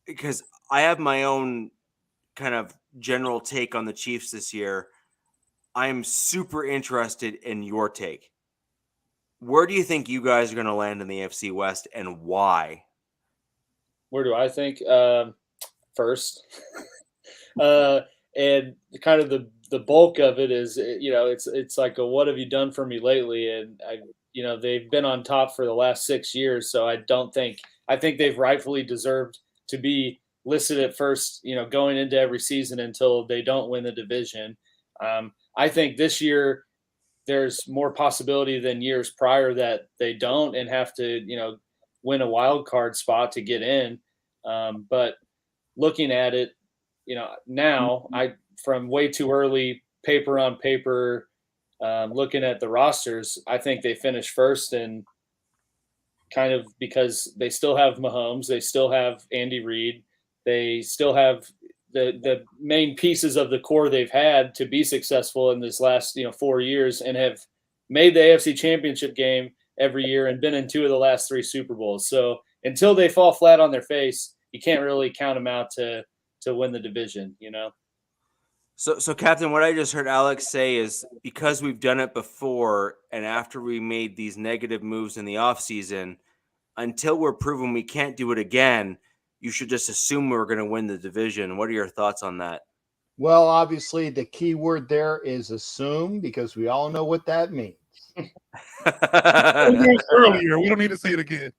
because I have my own kind of general take on the Chiefs this year. I'm super interested in your take. Where do you think you guys are going to land in the AFC West and why? Where do I think? First. And kind of the bulk of it is, it's like what have you done for me lately? And they've been on top for the last 6 years. So I think they've rightfully deserved to be listed at first, going into every season until they don't win the division. I think this year there's more possibility than years prior that they don't and have to, win a wild card spot to get in. But looking at it, now from way too early paper on paper, looking at the rosters, I think they finished first, and kind of because they still have Mahomes, they still have Andy Reid, they still have the main pieces of the core they've had to be successful in this last 4 years, and have made the AFC Championship game every year and been in 2 of the last 3 Super Bowls. So until they fall flat on their face, you can't really count them out to win the division, So Captain, what I just heard Alex say is because we've done it before, and after we made these negative moves in the offseason, until we're proven we can't do it again, you should just assume we're going to win the division. What are your thoughts on that? Well, obviously, the key word there is assume, because we all know what that means. Earlier, we don't need to say it again.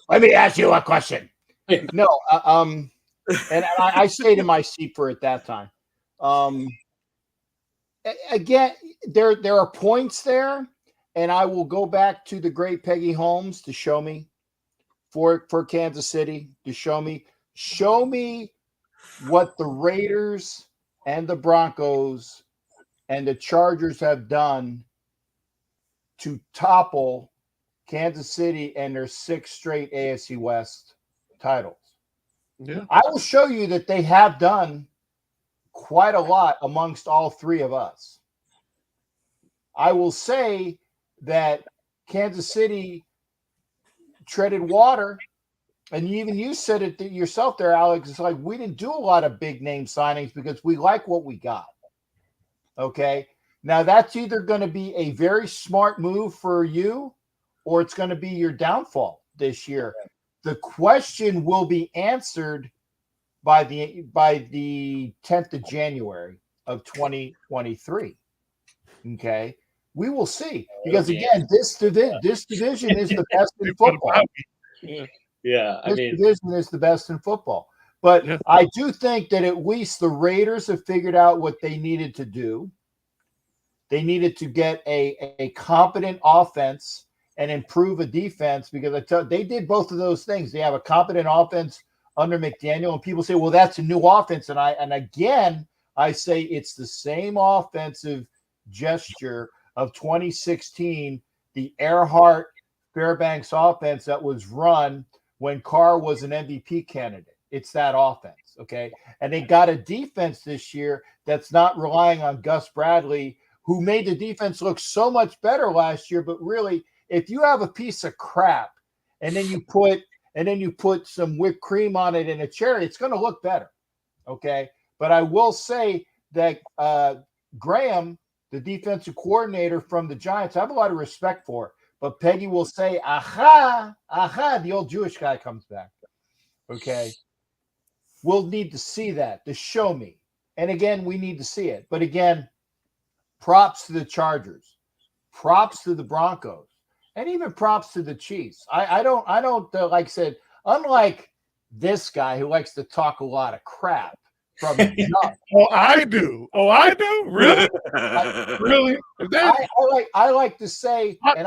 Let me ask you a question. No, and I stayed in my seat for it that time. Again, there are points there, and I will go back to the great Peggy Holmes to show me for Kansas City, to show me what the Raiders and the Broncos and the Chargers have done to topple Kansas City and their 6 straight AFC West titles. Yeah. I will show you that they have done quite a lot amongst all 3 of us. I will say that Kansas City treaded water, and even you said it yourself there, Alex. It's like we didn't do a lot of big name signings because we like what we got. Okay. Now that's either going to be a very smart move for you, or it's going to be your downfall this year. The question will be answered by the 10th of January of 2023. Okay. We will see, because again, this division is the best in football. Yeah, This division is the best in football. But Yeah. I do think that at least the Raiders have figured out what they needed to do. They needed to get a competent offense and improve a defense, because they did both of those things. They have a competent offense under McDaniel, and people say, well, that's a new offense. And again, I say it's the same offensive gesture of 2016, the Earhart Fairbanks offense that was run when Carr was an MVP candidate. It's that offense, okay? And they got a defense this year that's not relying on Gus Bradley, who made the defense look so much better last year. But really, if you have a piece of crap and then you put some whipped cream on it in a cherry, it's going to look better, okay? But I will say that Graham, the defensive coordinator from the Giants, I have a lot of respect for. But Peggy will say, aha, the old Jewish guy comes back, okay? We'll need to see that, to show me. And again, we need to see it. But again, props to the Chargers, props to the Broncos, and even props to the Chiefs. I don't like I said, unlike this guy who likes to talk a lot of crap from the jump. I do. Really? Really? I like to say, and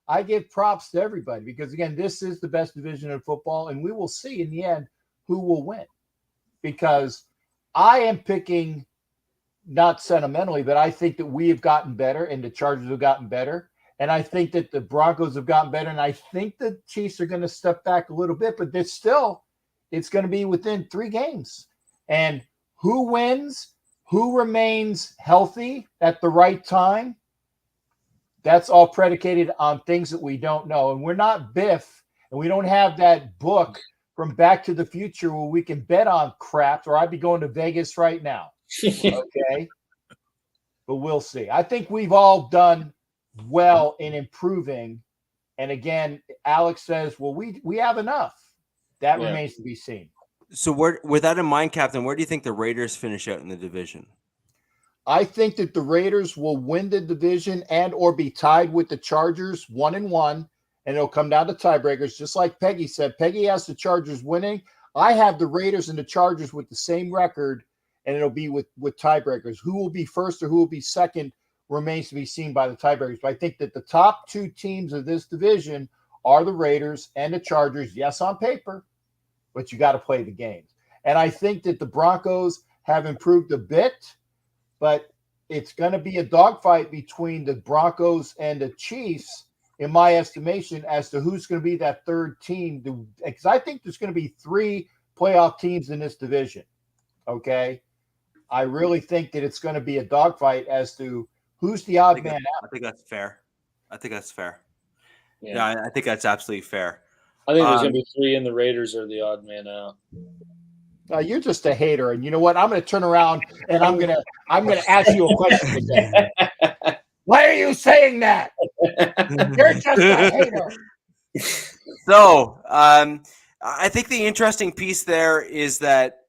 I give props to everybody, because again, this is the best division in football, and we will see in the end who will win. Because I am picking, not sentimentally, but I think that we have gotten better and the Chargers have gotten better. And I think that the Broncos have gotten better. And I think the Chiefs are going to step back a little bit, but it's going to be within 3 games. And who wins, who remains healthy at the right time, that's all predicated on things that we don't know. And we're not Biff, and we don't have that book from Back to the Future where we can bet on crap, or I'd be going to Vegas right now. Okay. But we'll see. I think we've all done well in improving. And again, Alex says, well, we have enough. That remains to be seen. So with that in mind, Captain, where do you think the Raiders finish out in the division? I think that the Raiders will win the division and or be tied with the Chargers 1-1, and it'll come down to tiebreakers, just like Peggy said. Peggy has the Chargers winning. I have the Raiders and the Chargers with the same record, and it'll be with tiebreakers. Who will be first or who will be second remains to be seen by the tiebreakers. But I think that the top 2 teams of this division are the Raiders and the Chargers. Yes, on paper, but you got to play the games. And I think that the Broncos have improved a bit, but it's going to be a dogfight between the Broncos and the Chiefs, in my estimation, as to who's going to be that third team. Because I think there's going to be 3 playoff teams in this division. Okay. I really think that it's going to be a dogfight as to who's the odd man out. I think that's fair. Yeah, I think that's absolutely fair. I think there's going to be 3, and the Raiders are the odd man out. You're just a hater, and you know what? I'm going to turn around and I'm going to ask you a question again. Why are you saying that? You're just a hater. So, I think the interesting piece there is that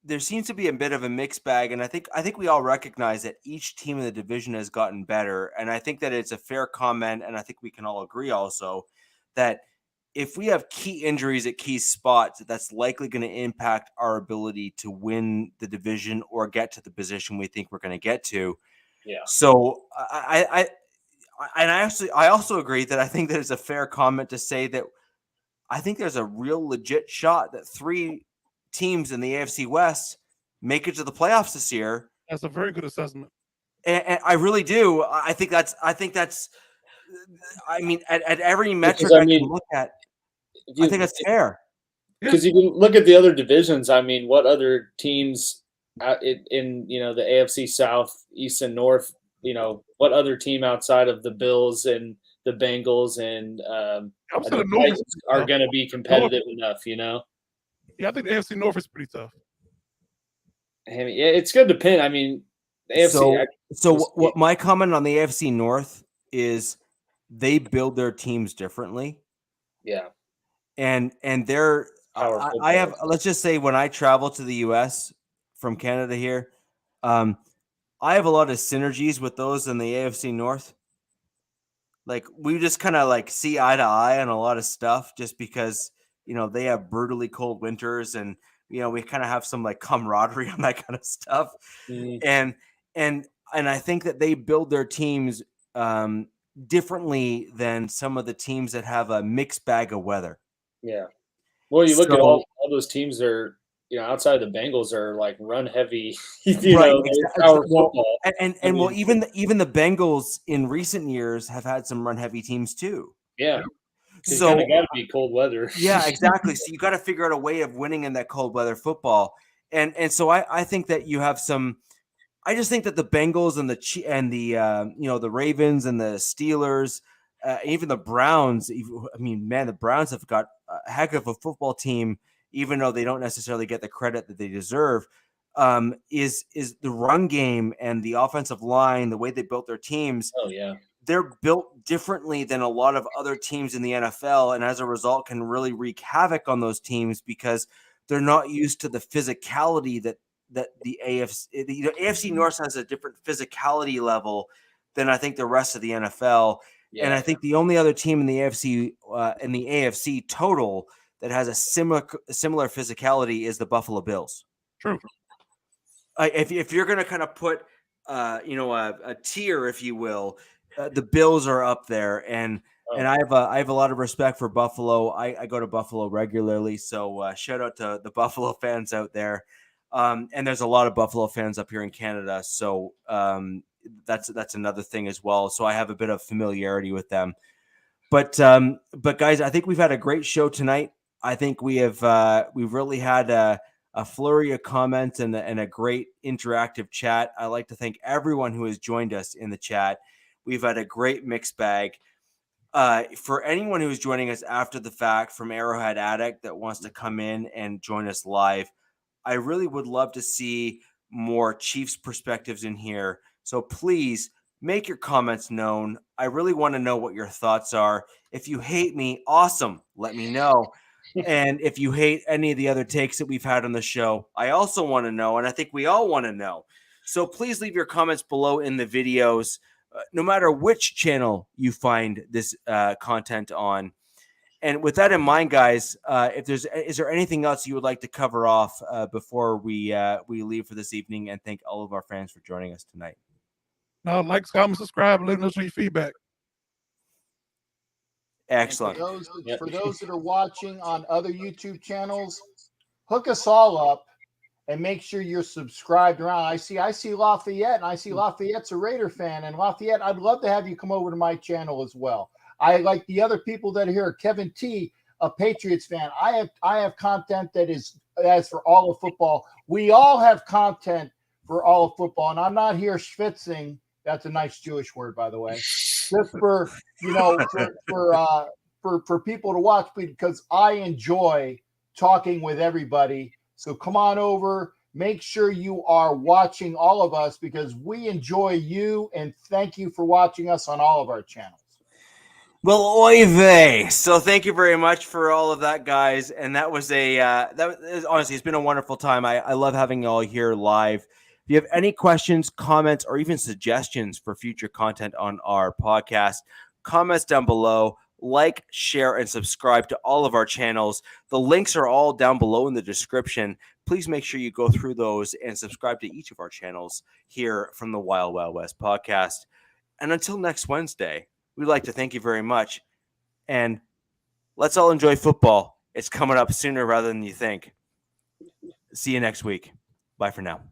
there seems to be a bit of a mixed bag, and I think we all recognize that each team in the division has gotten better, and I think that it's a fair comment, and I think we can all agree also that if we have key injuries at key spots, that's likely going to impact our ability to win the division or get to the position we think we're going to get to. Yeah. So I also agree that I think that it's a fair comment to say that I think there's a real legit shot that 3 teams in the AFC West make it to the playoffs this year. That's a very good assessment. And I really do. I think that's, I mean, at every metric I can look at, I think that's fair. Because you can look at the other divisions. I mean, what other teams in the AFC South, East, and North? What other team outside of the Bills and the Bengals and the Titans are going to be competitive enough? Yeah, I think the AFC North is pretty tough. I mean, yeah, it's going to depend. I mean, the AFC. What my comment on the AFC North is, they build their teams differently. Yeah. And they're I have, let's just say, when I travel to the US from Canada here, I have a lot of synergies with those in the AFC North. Like, we just kind of like see eye to eye on a lot of stuff, just because they have brutally cold winters, and we kind of have some like camaraderie on that kind of stuff. Mm-hmm. And I think that they build their teams differently than some of the teams that have a mixed bag of weather. Yeah. Well, you look at all those teams are outside the Bengals are like run heavy, Right, power well, football. and well, even the Bengals in recent years have had some run heavy teams too. Yeah. It's So kind of got to be cold weather. yeah, exactly. So you got to figure out a way of winning in that cold weather football, and so I think that you have some. I just think that the Bengals and the Ravens and the Steelers, even the Browns. I mean, man, the Browns have got a heck of a football team, even though they don't necessarily get the credit that they deserve. Is the run game and the offensive line, the way they built their teams. Oh yeah. They're built differently than a lot of other teams in the NFL, and as a result, can really wreak havoc on those teams because they're not used to the physicality that the AFC North has a different physicality level than I think the rest of the NFL. Yeah. And I think the only other team in the AFC total that has a similar physicality is the Buffalo Bills. True. If you're going to kind of put a tier, if you will, the Bills are up there, and I have a lot of respect for Buffalo. I go to Buffalo regularly, so shout out to the Buffalo fans out there. And there's a lot of Buffalo fans up here in Canada, so that's another thing as well. So I have a bit of familiarity with them. But guys, I think we've had a great show tonight. I think we've really had a flurry of comments and a great interactive chat. I'd like to thank everyone who has joined us in the chat. We've had a great mixed bag. For anyone who is joining us after the fact from Arrowhead Addict that wants to come in and join us live, I really would love to see more Chiefs perspectives in here. So please make your comments known. I really want to know what your thoughts are. If you hate me, awesome. Let me know. And if you hate any of the other takes that we've had on the show, I also want to know. And I think we all want to know. So please leave your comments below in the videos, no matter which channel you find this content on. And with that in mind, guys, is there anything else you would like to cover off before we leave for this evening? And thank all of our fans for joining us tonight. Now, like, comment, subscribe, let us know your feedback. Excellent. For those that are watching on other YouTube channels, hook us all up and make sure you're subscribed around. I see Lafayette, and I see Lafayette's a Raider fan. And Lafayette, I'd love to have you come over to my channel as well. I like the other people that are here. Kevin T, a Patriots fan. I have content that is as for all of football. We all have content for all of football, and I'm not here schwitzing. That's a nice Jewish word, by the way. Just for for people to watch, because I enjoy talking with everybody. So come on over. Make sure you are watching all of us because we enjoy you, and thank you for watching us on all of our channels. Well, oy vey. So thank you very much for all of that, guys. And that was honestly, it's been a wonderful time. I love having you all here live. If you have any questions, comments, or even suggestions for future content on our podcast, comments down below. Like, share, and subscribe to all of our channels. The links are all down below in the description. Please make sure you go through those and subscribe to each of our channels here from the Wild Wild West podcast. And until next Wednesday, we'd like to thank you very much. And let's all enjoy football. It's coming up sooner rather than you think. See you next week. Bye for now.